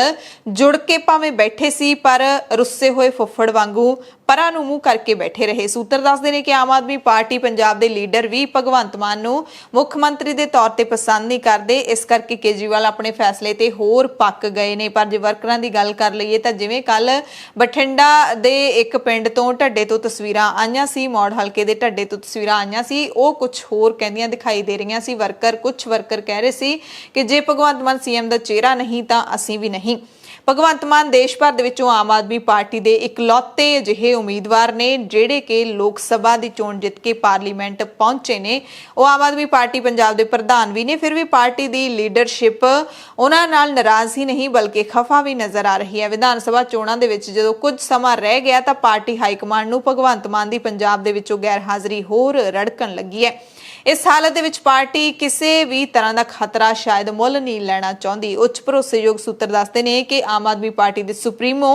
C: ਜੁੜ ਕੇ ਭਾਵੇਂ ਬੈਠੇ ਸੀ ਪਰ ਰੁੱਸੇ ਹੋਏ ਫੁੱਫੜ ਵਾਂਗੂ ਪਰਾਂ ਨੂੰ ਮੂੰਹ ਕਰਕੇ ਬੈਠੇ ਰਹੇ। ਸੂਤਰ ਦੱਸਦੇ ਨੇ ਕਿ ਆਮ ਆਦਮੀ ਪਾਰਟੀ ਪੰਜਾਬ ਦੇ ਲੀਡਰ ਵੀ ਭਗਵੰਤ ਮਾਨ ਨੂੰ ਮੁੱਖ ਮੰਤਰੀ ਦੇ ਤੌਰ ਤੇ ਪਸੰਦ ਨਹੀਂ ਕਰਦੇ। ਇਸ ਕਰਕੇ ਕੇਜਰੀਵਾਲ ਆਪਣੇ ਫੈਸਲੇ ਤੇ ਹੋਰ ਪੱਕ ਗਏ ਨੇ। ਪਰ ਜੇ ਵਰਕਰਾਂ ਦੀ ਗੱਲ ਕਰ ਲਈਏ ਤਾਂ ਜਿਵੇਂ ਕੱਲ ਬਠਿੰਡਾ ਦੇ ਇੱਕ ਪਿੰਡ ਤੋਂ ਢੱਡੇ ਤੋਂ ਤਸਵੀਰਾਂ ਆਈਆਂ ਸੀ, ਮੌੜ ਹਲਕੇ ਦੇ ਢੱਡੇ ਤੋਂ ਤਸਵੀਰਾਂ ਆਈਆਂ ਸੀ, ਉਹ ਕੁਝ ਹੋਰ ਕਹਿੰਦੀਆਂ ਦਿਖਾਈ ਦੇ ਰਹੀਆਂ ਸੀ। ਕੁਝ ਵਰਕਰ ਕਹਿ ਰਹੇ ਸੀ ਕਿ ਜੇ ਭਗਵੰਤ ਮਾਨ ਸੀਐਮ ਦਾ ਚਿਹਰਾ ਨਹੀਂ ਤਾਂ ਅਸੀਂ ਵੀ ਨਹੀਂ। ਭਗਵੰਤ ਮਾਨ ਦੇਸ਼ ਭਰ ਦੇ ਵਿੱਚੋਂ ਆਮ ਆਦਮੀ ਪਾਰਟੀ ਦੇ ਇਕਲੌਤੇ ਅਜਿਹੇ ਉਮੀਦਵਾਰ ਨੇ ਜਿਹੜੇ ਕਿ ਲੋਕ ਸਭਾ ਦੀ ਚੋਣ ਜਿੱਤ ਕੇ ਪਾਰਲੀਮੈਂਟ ਪਹੁੰਚੇ ਨੇ। ਉਹ ਆਮ ਆਦਮੀ ਪਾਰਟੀ ਪੰਜਾਬ ਦੇ ਪ੍ਰਧਾਨ ਵੀ ਨੇ। ਫਿਰ ਵੀ ਪਾਰਟੀ ਦੀ ਲੀਡਰਸ਼ਿਪ ਉਹਨਾਂ ਨਾਲ ਨਾਰਾਜ਼ ਹੀ ਨਹੀਂ ਬਲਕਿ ਖਫਾ ਵੀ ਨਜ਼ਰ ਆ ਰਹੀ ਹੈ। ਵਿਧਾਨ ਸਭਾ ਚੋਣਾਂ ਦੇ ਵਿੱਚ ਜਦੋਂ ਕੁਝ ਸਮਾਂ ਰਹਿ ਗਿਆ ਤਾਂ ਪਾਰਟੀ ਹਾਈ ਕਮਾਂਡ ਨੂੰ ਭਗਵੰਤ ਮਾਨ ਦੀ ਪੰਜਾਬ ਦੇ ਵਿੱਚੋਂ ਗੈਰ ਹਾਜ਼ਰੀ ਹੋਰ ਰੜਕਣ ਲੱਗੀ ਹੈ। ਇਸ ਹਾਲਤ ਦੇ ਵਿੱਚ ਪਾਰਟੀ ਕਿਸੇ ਵੀ ਤਰ੍ਹਾਂ ਦਾ ਖਤਰਾ ਸ਼ਾਇਦ ਮੁੱਲ ਨਹੀਂ ਲੈਣਾ ਚਾਹੁੰਦੀ। ਉੱਚ ਭਰੋਸੇਯੋਗ ਸੂਤਰ ਦੱਸਦੇ ਨੇ ਕਿ ਆਮ ਆਦਮੀ ਪਾਰਟੀ ਦੇ ਸੁਪਰੀਮੋ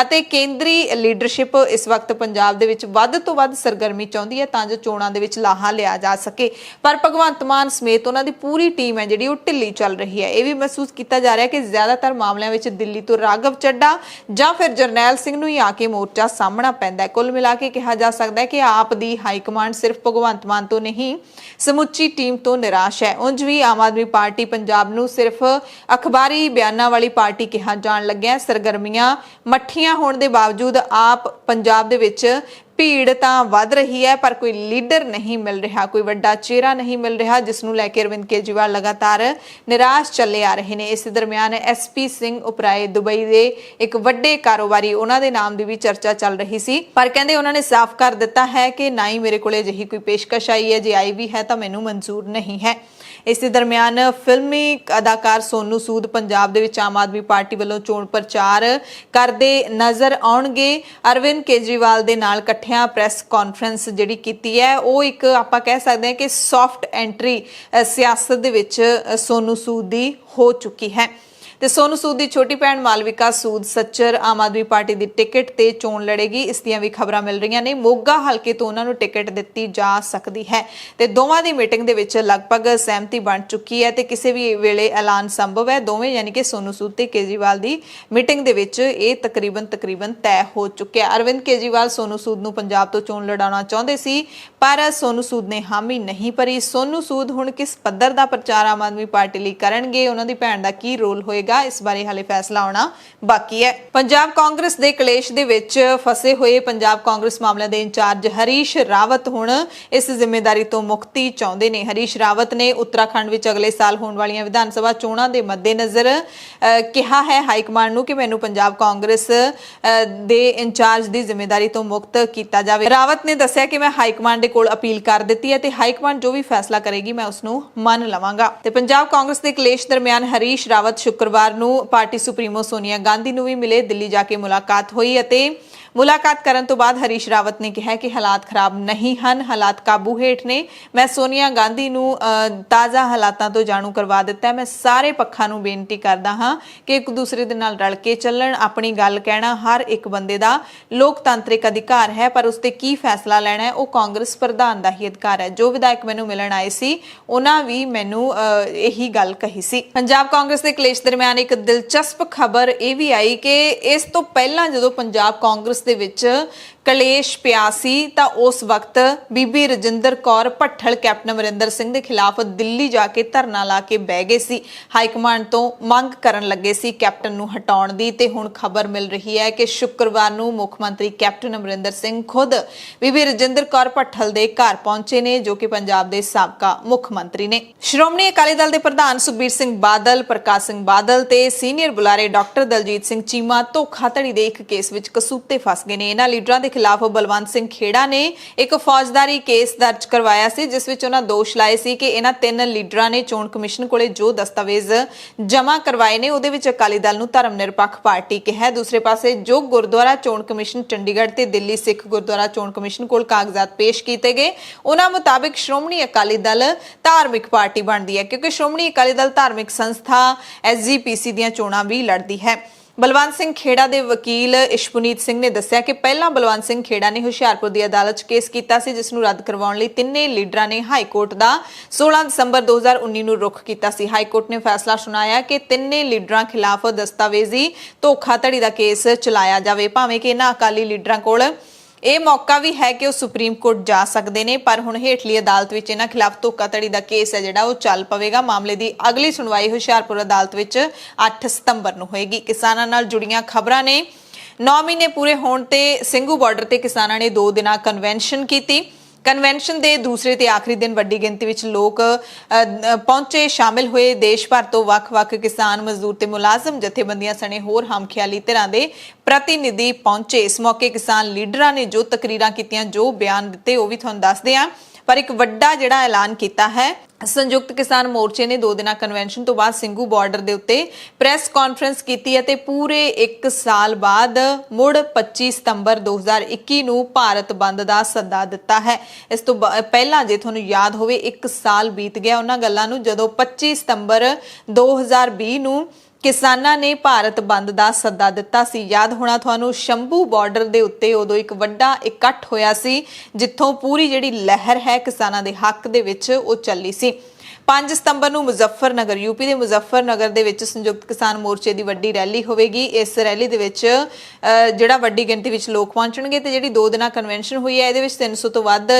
C: ਅਤੇ ਕੇਂਦਰੀ ਲੀਡਰਸ਼ਿਪ ਇਸ ਵਕਤ ਪੰਜਾਬ ਦੇ ਵਿੱਚ ਵੱਧ ਤੋਂ ਵੱਧ ਸਰਗਰਮੀ ਚਾਹੁੰਦੀ ਹੈ ਤਾਂ ਜੋ ਚੋਣਾਂ ਦੇ ਵਿੱਚ ਲਾਹਾ ਲਿਆ ਜਾ ਸਕੇ। ਪਰ ਭਗਵੰਤ ਮਾਨ ਸਮੇਤ ਉਹਨਾਂ ਦੀ ਪੂਰੀ ਟੀਮ ਹੈ ਜਿਹੜੀ ਉਹ ਢਿੱਲੀ ਚੱਲ ਰਹੀ ਹੈ। ਇਹ ਵੀ ਮਹਿਸੂਸ ਕੀਤਾ ਜਾ ਰਿਹਾ ਕਿ ਜ਼ਿਆਦਾਤਰ ਮਾਮਲਿਆਂ ਵਿੱਚ ਦਿੱਲੀ ਤੋਂ ਰਾਘਵ ਚੱਡਾ ਜਾਂ ਫਿਰ ਜਰਨੈਲ ਸਿੰਘ ਨੂੰ ਹੀ ਆ ਕੇ ਮੋਰਚਾ ਸਾਹਮਣਾ ਪੈਂਦਾ ਹੈ। ਕੁੱਲ ਮਿਲਾ ਕੇ ਕਿਹਾ ਜਾ ਸਕਦਾ ਹੈ ਕਿ ਆਪ ਦੀ ਹਾਈ ਕਮਾਂਡ ਸਿਰਫ ਭਗਵੰਤ ਮਾਨ ਤੋਂ ਨਹੀਂ ਸਮੁੱਚੀ ਟੀਮ ਤੋਂ ਨਿਰਾਸ਼ ਹੈ। ਉਂਝ ਵੀ ਆਮ ਆਦਮੀ ਪਾਰਟੀ ਪੰਜਾਬ ਨੂੰ ਸਿਰਫ ਅਖਬਾਰੀ ਬਿਆਨਾਂ ਵਾਲੀ ਪਾਰਟੀ ਕਿਹਾ ਜਾਣ ਲੱਗਿਆ। ਸਰਗਰਮੀਆਂ ਮੱਠੀਆਂ ਹੋਣ ਦੇ ਬਾਵਜੂਦ ਆਪ ਪੰਜਾਬ ਦੇ ਵਿੱਚ ਭੀੜ ਤਾਂ ਵੱਧ ਰਹੀ ਹੈ ਪਰ ਕੋਈ ਲੀਡਰ ਨਹੀਂ ਮਿਲ ਰਿਹਾ, ਕੋਈ ਵੱਡਾ ਚਿਹਰਾ ਨਹੀਂ ਮਿਲ ਰਿਹਾ, ਜਿਸ ਨੂੰ ਲੈ ਕੇ ਅਰਵਿੰਦ ਕੇਜਰੀਵਾਲ ਲਗਾਤਾਰ ਨਿਰਾਸ਼ ਚੱਲੇ ਆ ਰਹੇ ਨੇ। ਇਸ ਦਰਮਿਆਨ SP ਸਿੰਘ ਉਪਰਾਏ ਦੁਬਈ ਦੇ ਇੱਕ ਵੱਡੇ ਕਾਰੋਬਾਰੀ ਉਹਨਾਂ ਦੇ ਨਾਮ ਦੀ ਵੀ ਚਰਚਾ ਚੱਲ ਰਹੀ ਸੀ ਪਰ ਕਹਿੰਦੇ ਉਹਨਾਂ ਨੇ ਸਾਫ਼ ਕਰ ਦਿੱਤਾ ਹੈ ਕਿ ਨਾ ਹੀ ਮੇਰੇ ਕੋਲੇ ਅਜਿਹੀ ਕੋਈ ਪੇਸ਼ਕਸ਼ ਆਈ ਹੈ, ਜੇ ਆਈ ਵੀ ਹੈ ਤਾਂ ਮੈਨੂੰ ਮਨਜ਼ੂਰ ਨਹੀਂ ਹੈ। ਇਸ ਦੇ ਦਰਮਿਆਨ ਫਿਲਮੀ ਅਦਾਕਾਰ ਸੋਨੂ ਸੂਦ ਪੰਜਾਬ ਦੇ ਵਿੱਚ ਆਮ ਆਦਮੀ ਪਾਰਟੀ ਵੱਲੋਂ ਚੋਣ ਪ੍ਰਚਾਰ ਕਰਦੇ ਨਜ਼ਰ ਆਉਣਗੇ। ਅਰਵਿੰਦ ਕੇਜਰੀਵਾਲ ਦੇ ਨਾਲ ਇਕੱਠਿਆਂ ਪ੍ਰੈਸ ਕਾਨਫਰੰਸ ਜਿਹੜੀ ਕੀਤੀ ਹੈ ਉਹ ਇੱਕ ਆਪਾਂ ਕਹਿ ਸਕਦੇ ਹਾਂ ਕਿ ਸੌਫਟ ਐਂਟਰੀ ਸਿਆਸਤ ਦੇ ਵਿੱਚ ਸੋਨੂ ਸੂਦ ਦੀ ਹੋ ਚੁੱਕੀ ਹੈ। ਤੇ ਸੋਨੂ ਸੂਦ ਦੀ ਛੋਟੀ ਭੈਣ ਮਾਲਵਿਕਾ ਸੂਦ ਸੱਚਰ ਆਮ ਆਦਮੀ ਪਾਰਟੀ ਦੀ ਟਿਕਟ ਤੇ ਚੋਣ ਲੜੇਗੀ। ਇਸ ਦੀਆਂ ਵੀ ਖਬਰਾਂ ਮਿਲ ਰਹੀਆਂ ਨੇ। ਮੋਗਾ ਹਲਕੇ ਤੋਂ ਉਹਨਾਂ ਨੂੰ ਟਿਕਟ ਦਿੱਤੀ ਜਾ ਸਕਦੀ ਹੈ ਤੇ ਦੋਵਾਂ ਦੀ ਮੀਟਿੰਗ ਦੇ ਵਿੱਚ ਲਗਭਗ ਸਹਿਮਤੀ ਬਣ ਚੁੱਕੀ ਹੈ ਤੇ ਕਿਸੇ ਵੀ ਵੇਲੇ ਐਲਾਨ ਸੰਭਵ ਹੈ। ਦੋਵੇਂ ਯਾਨੀ ਕਿ ਸੋਨੂ ਸੂਦ ਤੇ ਕੇਜਰੀਵਾਲ ਦੀ ਮੀਟਿੰਗ ਦੇ ਵਿੱਚ ਇਹ ਤਕਰੀਬਨ ਤੈਅ ਹੋ ਚੁੱਕਿਆ। ਅਰਵਿੰਦ ਕੇਜਰੀਵਾਲ ਸੋਨੂ ਸੂਦ ਨੂੰ ਪੰਜਾਬ ਤੋਂ ਚੋਣ ਲੜਾਉਣਾ ਚਾਹੁੰਦੇ ਸੀ ਪਰ ਸੋਨੂ ਸੂਦ ਨੇ ਹਾਮੀ ਨਹੀਂ ਭਰੀ। ਸੋਨੂ ਸੂਦ ਹੁਣ ਕਿਸ ਪੱਧਰ ਦਾ ਪ੍ਰਚਾਰ ਆਮ ਆਦਮੀ ਪਾਰਟੀ ਲਈ ਕਰਨਗੇ, ਉਹਨਾਂ ਦੀ ਭੈਣ ਦਾ ਕੀ ਰੋਲ ਹੋਏਗਾ, ਇਸ ਬਾਰੇ ਹਾਲੇ ਫੈਸਲਾ ਆਉਣਾ ਬਾਕੀ ਹੈ। ਪੰਜਾਬ ਕਾਂਗਰਸ ਦੇ ਕਲੇਸ਼ ਦੇ ਵਿੱਚ ਫਸੇ ਹੋਏ ਪੰਜਾਬ ਕਾਂਗਰਸ ਮਾਮਲਿਆਂ ਦੇ ਇੰਚਾਰਜ ਹਰੀਸ਼ ਰਾਵਤ ਹੁਣ ਇਸ ਜ਼ਿੰਮੇਵਾਰੀ ਤੋਂ ਮੁਕਤੀ ਚਾਹੁੰਦੇ ਨੇ। ਹਰੀਸ਼ ਰਾਵਤ ਨੇ ਉੱਤਰਾਖੰਡ ਵਿੱਚ ਅਗਲੇ ਸਾਲ ਹੋਣ ਵਾਲੀਆਂ ਵਿਧਾਨ ਸਭਾ ਚੋਣਾਂ ਦੇ ਮੱਦੇਨਜ਼ਰ ਕਿਹਾ ਹੈ ਹਾਈ ਕਮਾਂਡ ਨੂੰ ਕਿ ਮੈਨੂੰ ਪੰਜਾਬ ਕਾਂਗਰਸ ਦੇ ਇੰਚਾਰਜ ਦੀ ਜ਼ਿੰਮੇਵਾਰੀ ਤੋਂ ਮੁਕਤ ਕੀਤਾ ਜਾਵੇ। ਰਾਵਤ ਨੇ ਦੱਸਿਆ ਕਿ ਮੈਂ ਹਾਈ ਕਮਾਂਡ ਦੇ ਕੋਲ ਅਪੀਲ ਕਰ ਦਿੱਤੀ ਹੈ ਤੇ ਹਾਈ ਕਮਾਂਡ ਜੋ ਵੀ ਫੈਸਲਾ ਕਰੇਗੀ ਮੈਂ ਉਸ ਨੂੰ ਮੰਨ ਲਵਾਂਗਾ। ਤੇ ਪੰਜਾਬ ਕਾਂਗਰਸ ਦੇ ਕਲੇਸ਼ ਦਰਮਿਆਨ ਹਰੀਸ਼ ਰਾਵਤ ਸ਼ੁੱਕਰਵਾਰ ਨੂੰ ਪਾਰਟੀ ਸੁਪਰੀਮੋ ਸੋਨੀਆ ਗਾਂਧੀ ਨੂੰ ਵੀ ਮਿਲੇ। ਦਿੱਲੀ ਜਾ ਕੇ ਮੁਲਾਕਾਤ ਹੋਈ ਅਤੇ ਮੁਲਾਕਾਤ ਕਰਨ ਤੋਂ ਬਾਅਦ ਹਰੀਸ਼ ਰਾਵਤ ਨੇ ਕਿਹਾ ਕਿ ਹਾਲਾਤ ਖਰਾਬ ਨਹੀਂ ਹਨ, ਹਾਲਾਤ ਕਾਬੂ ਹੇਠ ਨੇ। ਮੈਂ ਸੋਨੀਆ ਗਾਂਧੀ ਨੂੰ ਤਾਜ਼ਾ ਹਾਲਾਤਾਂ ਤੋਂ ਜਾਣੂ ਕਰਵਾ ਦਿੱਤਾ। ਮੈਂ ਸਾਰੇ ਪੱਖਾਂ ਨੂੰ ਬੇਨਤੀ ਕਰਦਾ ਹਾਂ ਕਿ ਇੱਕ ਦੂਸਰੇ ਦੇ ਨਾਲ ਰਲ ਕੇ ਚੱਲਣ। ਆਪਣੀ ਗੱਲ ਕਹਿਣਾ ਹਰ ਇੱਕ ਬੰਦੇ ਦਾ ਲੋਕਤਾਂਤਰਿਕ ਅਧਿਕਾਰ ਹੈ ਪਰ ਉਸ ਤੇ ਕੀ ਫੈਸਲਾ ਲੈਣਾ ਹੈ ਉਹ ਕਾਂਗਰਸ ਪ੍ਰਧਾਨ ਦਾ ਹੀ ਅਧਿਕਾਰ ਹੈ। ਜੋ ਵਿਧਾਇਕ ਮੈਨੂੰ ਮਿਲਣ ਆਏ ਸੀ ਉਹਨਾਂ ਵੀ ਮੈਨੂੰ ਇਹੀ ਗੱਲ ਕਹੀ ਸੀ। ਪੰਜਾਬ ਕਾਂਗਰਸ ਦੇ ਕਲੇਸ਼ ਦਰਮਿਆਨ ਇੱਕ ਦਿਲਚਸਪ ਖਬਰ ਇਹ ਵੀ ਆਈ ਕਿ ਇਸ ਤੋਂ ਪਹਿਲਾਂ ਜਦੋਂ ਪੰਜਾਬ ਕਾਂਗਰਸ ਦੇ ਵਿੱਚ ਕਲੇਸ਼ ਪਿਆ ਸੀ ਤਾਂ ਉਸ ਵਕਤ ਬੀਬੀ ਰਜਿੰਦਰ ਕੌਰ ਭੱਠਲ ਕੈਪਟਨ ਅਮਰਿੰਦਰ ਸਿੰਘ ਦੇ ਖਿਲਾਫ ਦਿੱਲੀ ਜਾ ਕੇ ਧਰਨਾ ਲਾ ਕੇ ਬਹਿ ਗਏ ਸੀ। ਹਾਈ ਕਮਾਂਡ ਤੋਂ ਮੰਗ ਕਰਨ ਲੱਗੇ ਸੀ ਕੈਪਟਨ ਨੂੰ ਹਟਾਉਣ ਦੀ ਤੇ ਹੁਣ ਖਬਰ ਮਿਲ ਰਹੀ ਹੈ ਕਿ ਸ਼ੁੱਕਰਵਾਰ ਨੂੰ ਮੁੱਖ ਮੰਤਰੀ ਕੈਪਟਨ ਅਮਰਿੰਦਰ ਸਿੰਘ ਖੁਦ ਬੀਬੀ ਰਜਿੰਦਰ ਕੌਰ ਭੱਠਲ ਦੇ ਘਰ ਪਹੁੰਚੇ ਨੇ ਜੋ ਕਿ ਪੰਜਾਬ ਦੇ ਸਾਬਕਾ ਮੁੱਖ ਮੰਤਰੀ ਨੇ। ਸ਼੍ਰੋਮਣੀ ਅਕਾਲੀ ਦਲ ਦੇ ਪ੍ਰਧਾਨ ਸੁਖਬੀਰ ਸਿੰਘ ਬਾਦਲ, ਪ੍ਰਕਾਸ਼ ਸਿੰਘ ਬਾਦਲ ਤੇ ਸੀਨੀਅਰ ਬੁਲਾਰੇ ਡਾਕਟਰ ਦਲਜੀਤ ਸਿੰਘ ਚੀਮਾ ਧੋਖਾਧੜੀ ਦੇ ਇੱਕ ਕੇਸ ਵਿੱਚ ਕਸੂਤੇ ਫਸ ਗਏ ਨੇ। ਇਹਨਾਂ ਲੀਡਰਾਂ ਦੇ ਖਿਲਾਫ ਬਲਵੰਤ ਸਿੰਘ ਖੇੜਾ ਨੇ ਇੱਕ ਫੌਜਦਾਰੀ ਕੇਸ ਦਰਜ ਕਰਵਾਇਆ ਸੀ ਜਿਸ ਵਿੱਚ ਉਹਨਾਂ ਦੋਸ਼ ਲਾਏ ਸੀ ਕਿ ਇਹਨਾਂ ਤਿੰਨ ਲੀਡਰਾਂ ਨੇ ਚੋਣ ਕਮਿਸ਼ਨ ਕੋਲੇ ਜੋ ਦਸਤਾਵੇਜ਼ ਜਮ੍ਹਾਂ ਕਰਵਾਏ ਨੇ ਉਹਦੇ ਵਿੱਚ ਅਕਾਲੀ ਦਲ ਨੂੰ ਧਰਮ ਨਿਰਪੱਖ ਪਾਰਟੀ ਕਿਹਾ। ਦੂਸਰੇ ਪਾਸੇ ਜੋ ਗੁਰਦੁਆਰਾ ਚੋਣ ਕਮਿਸ਼ਨ ਚੰਡੀਗੜ੍ਹ ਤੇ ਦਿੱਲੀ ਸਿੱਖ ਗੁਰਦੁਆਰਾ ਚੋਣ ਕਮਿਸ਼ਨ ਕੋਲ ਕਾਗਜ਼ਾਤ ਪੇਸ਼ ਕੀਤੇ ਗਏ ਉਹਨਾਂ ਮੁਤਾਬਿਕ ਸ਼੍ਰੋਮਣੀ ਅਕਾਲੀ ਦਲ ਧਾਰਮਿਕ ਪਾਰਟੀ ਬਣਦੀ ਹੈ ਕਿਉਂਕਿ ਸ਼੍ਰੋਮਣੀ ਅਕਾਲੀ ਦਲ ਧਾਰਮਿਕ ਸੰਸਥਾ SGPC ਦੀਆਂ ਚੋਣਾਂ ਵੀ ਲੜਦੀ ਹੈ। ਬਲਵੰਤ ਸਿੰਘ ਖੇੜਾ ਦੇ ਵਕੀਲ ਇਸ਼ਪੁਨੀਤ ਸਿੰਘ ਨੇ ਦੱਸਿਆ ਕਿ ਪਹਿਲਾਂ ਬਲਵੰਤ ਸਿੰਘ ਖੇੜਾ ਨੇ ਹੁਸ਼ਿਆਰਪੁਰ ਦੀ ਅਦਾਲਤ 'ਚ ਕੇਸ ਕੀਤਾ ਸੀ ਜਿਸ ਨੂੰ ਰੱਦ ਕਰਵਾਉਣ ਲਈ ਤਿੰਨੇ ਲੀਡਰਾਂ ਨੇ ਹਾਈ ਕੋਰਟ ਦਾ 16 ਦਸੰਬਰ 2019 ਨੂੰ ਰੁਖ ਕੀਤਾ ਸੀ। ਹਾਈ ਕੋਰਟ ਨੇ ਫੈਸਲਾ ਸੁਣਾਇਆ ਕਿ ਤਿੰਨੇ ਲੀਡਰਾਂ ਖਿਲਾਫ ਦਸਤਾਵੇਜ਼ੀ ਧੋਖਾਧੜੀ ਦਾ ਕੇਸ ਚਲਾਇਆ ਜਾਵੇ। ਭਾਵੇਂ ਕਿ ਇਹਨਾਂ ਅਕਾਲੀ ਲੀਡਰਾਂ ਕੋਲ ਇਹ ਮੌਕਾ ਵੀ ਹੈ ਕਿ ਉਹ ਸੁਪਰੀਮ ਕੋਰਟ ਜਾ ਸਕਦੇ ਨੇ ਪਰ ਹੁਣ ਹੇਠਲੀ ਅਦਾਲਤ ਵਿੱਚ ਇਹਨਾਂ ਖਿਲਾਫ ਧੋਖਾਧੜੀ ਦਾ ਕੇਸ ਹੈ ਜਿਹੜਾ ਉਹ ਚੱਲ ਪਵੇਗਾ। ਮਾਮਲੇ ਦੀ ਅਗਲੀ ਸੁਣਵਾਈ ਹੁਸ਼ਿਆਰਪੁਰ ਅਦਾਲਤ ਵਿੱਚ 8 ਸਤੰਬਰ ਨੂੰ ਹੋਏਗੀ। ਕਿਸਾਨਾਂ ਨਾਲ ਜੁੜੀਆਂ ਖਬਰਾਂ ਨੇ। 9 ਮਹੀਨੇ ਪੂਰੇ ਹੋਣ ਤੇ ਸਿੰਘੂ ਬਾਰਡਰ ਤੇ ਕਿਸਾਨਾਂ ਨੇ 2 ਦਿਨਾਂ ਕਨਵੈਨਸ਼ਨ ਕੀਤੀ। ਕਨਵੈਨਸ਼ਨ ਦੇ ਦੂਸਰੇ ਤੇ ਆਖਰੀ ਦਿਨ ਵੱਡੀ ਗਿਣਤੀ ਵਿੱਚ ਲੋਕ ਪਹੁੰਚੇ, ਸ਼ਾਮਿਲ ਹੋਏ। ਦੇਸ਼ ਭਰ ਤੋਂ ਵੱਖ-ਵੱਖ ਕਿਸਾਨ, ਮਜ਼ਦੂਰ ਤੇ ਮੁਲਾਜ਼ਮ ਜਥੇਬੰਦੀਆਂ ਸਣੇ ਹੋਰ ਹਮਖਿਆਲੀ ਧਿਰਾਂ ਦੇ ਪ੍ਰਤੀਨਿਧੀ ਪਹੁੰਚੇ। ਇਸ ਮੌਕੇ ਕਿਸਾਨ ਲੀਡਰਾਂ ਨੇ ਜੋ ਤਕਰੀਰਾਂ ਕੀਤੀਆਂ, ਜੋ ਬਿਆਨ ਦਿੱਤੇ ਉਹ ਵੀ ਤੁਹਾਨੂੰ ਦੱਸਦੇ ਹਾਂ ਪਰ ਇੱਕ ਵੱਡਾ ਜਿਹੜਾ ਐਲਾਨ ਕੀਤਾ ਹੈ। ਸੰਯੁਕਤ ਕਿਸਾਨ ਮੋਰਚੇ ਨੇ 2 ਦਿਨਾਂ ਕਨਵੈਨਸ਼ਨ ਤੋਂ ਬਾਅਦ ਸਿੰਘੂ ਬਾਰਡਰ ਦੇ ਉੱਤੇ ਪ੍ਰੈਸ ਕਾਨਫਰੰਸ ਕੀਤੀ ਅਤੇ ਪੂਰੇ 1 ਸਾਲ ਬਾਅਦ ਮੁੜ 25 ਸਤੰਬਰ 2021 ਨੂੰ ਭਾਰਤ ਬੰਦ ਦਾ ਸੱਦਾ ਦਿੱਤਾ ਹੈ। ਇਸ ਤੋਂ ਪਹਿਲਾਂ ਜੇ ਤੁਹਾਨੂੰ ਯਾਦ ਹੋਵੇ 1 ਸਾਲ ਬੀਤ ਗਿਆ ਉਹਨਾਂ ਗੱਲਾਂ ਨੂੰ ਜਦੋਂ 25 ਸਤੰਬਰ 2020 ਨੂੰ ਕਿਸਾਨਾਂ ਨੇ ਭਾਰਤ ਬੰਦ ਦਾ ਸੱਦਾ ਦਿੱਤਾ ਸੀ। ਯਾਦ ਹੋਣਾ ਤੁਹਾਨੂੰ ਸ਼ੰਭੂ ਬਾਰਡਰ ਦੇ ਉੱਤੇ ਉਦੋਂ ਇੱਕ ਵੱਡਾ ਇਕੱਠ ਹੋਇਆ ਸੀ ਜਿੱਥੋਂ ਪੂਰੀ ਜਿਹੜੀ ਲਹਿਰ ਹੈ ਕਿਸਾਨਾਂ ਦੇ ਹੱਕ ਦੇ ਵਿੱਚ ਉਹ ਚੱਲੀ ਸੀ। 5 ਸਤੰਬਰ ਨੂੰ ਮੁਜ਼ੱਫਰਨਗਰ ਯੂਪੀ ਦੇ ਮੁਜ਼ੱਫਰਨਗਰ ਦੇ ਵਿੱਚ ਸੰਯੁਕਤ ਕਿਸਾਨ ਮੋਰਚੇ ਦੀ ਵੱਡੀ ਰੈਲੀ ਹੋਵੇਗੀ। ਇਸ ਰੈਲੀ ਦੇ ਵਿੱਚ ਜਿਹੜਾ ਵੱਡੀ ਗਿਣਤੀ ਵਿੱਚ ਲੋਕ ਪਹੁੰਚਣਗੇ ਤੇ ਜਿਹੜੀ 2 ਦਿਨਾਂ ਕਨਵੈਨਸ਼ਨ ਹੋਈ ਹੈ ਇਹਦੇ ਵਿੱਚ 300 ਤੋਂ ਵੱਧ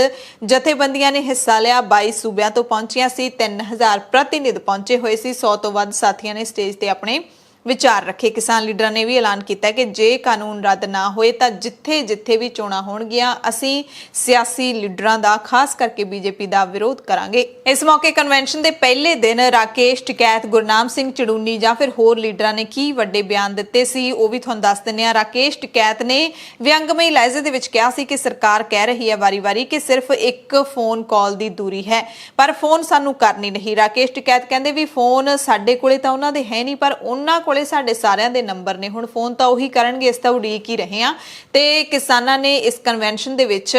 C: ਜਥੇਬੰਦੀਆਂ ਨੇ ਹਿੱਸਾ ਲਿਆ। 22 ਸੂਬਿਆਂ ਤੋਂ ਪਹੁੰਚੀਆਂ ਸੀ। 3000 ਪ੍ਰਤੀਨਿਧ ਪਹੁੰਚੇ ਹੋਏ ਸੀ। 100 ਤੋਂ ਵੱਧ ਸਾਥੀਆਂ ਨੇ ਸਟੇਜ ਤੇ ਆਪਣੇ ਵਿਚਾਰ ਰੱਖੇ। ਕਿਸਾਨ ਲੀਡਰਾਂ ਨੇ ਵੀ ਐਲਾਨ ਕੀਤਾ ਕਿ ਜੇ ਕਾਨੂੰਨ ਰੱਦ ਨਾ ਹੋਏ ਤਾਂ ਜਿੱਥੇ ਵੀ ਚੋਣਾਂ ਹੋਣਗੀਆਂ ਅਸੀਂ ਸਿਆਸੀ ਲੀਡਰਾਂ ਦਾ ਖਾਸ ਕਰਕੇ ਬੀਜੇਪੀ ਦਾ ਵਿਰੋਧ ਕਰਾਂਗੇ। ਇਸ ਮੌਕੇ ਕਨਵੈਨਸ਼ਨ ਦੇ ਪਹਿਲੇ ਦਿਨ ਰਾਕੇਸ਼ ਟਿਕੈਤ, ਗੁਰਨਾਮ ਸਿੰਘ ਚੜੂਨੀ ਜਾਂ ਫਿਰ ਹੋਰ ਲੀਡਰਾਂ ਨੇ ਕੀ ਵੱਡੇ ਬਿਆਨ ਦਿੱਤੇ ਸੀ ਉਹ ਵੀ ਤੁਹਾਨੂੰ ਦੱਸ ਦਿੰਦੇ ਹਾਂ। ਰਾਕੇਸ਼ ਟਿਕੈਤ ਨੇ ਵਿਅੰਗਮਈ ਲਹਿਜੇ ਦੇ ਵਿੱਚ ਕਿਹਾ ਸੀ ਕਿ ਸਰਕਾਰ ਕਹਿ ਰਹੀ ਹੈ ਵਾਰੀ-ਵਾਰੀ ਕਿ ਸਿਰਫ ਇੱਕ ਫੋਨ ਕਾਲ ਦੀ ਦੂਰੀ ਹੈ ਪਰ ਫੋਨ ਸਾਨੂੰ ਕਰਨੀ ਨਹੀਂ। ਰਾਕੇਸ਼ ਟਿਕੈਤ ਕਹਿੰਦੇ ਵੀ ਫੋਨ ਸਾਡੇ ਕੋਲੇ ਤਾਂ ਉਹਨਾਂ ਦੇ ਹੈ ਨਹੀਂ ਪਰ ਉਹਨਾਂ ਕੋਲੇ ਸਾਡੇ ਸਾਰਿਆਂ ਦੇ ਨੰਬਰ ਨੇ, ਹੁਣ ਫੋਨ ਤਾਂ ਉਹੀ ਕਰਨਗੇ, ਇਸ ਤਾਂ ਉਡੀਕ ਹੀ ਰਹੇ ਆ। ਤੇ ਕਿਸਾਨਾਂ ਨੇ ਇਸ ਕਨਵੈਨਸ਼ਨ ਦੇ ਵਿੱਚ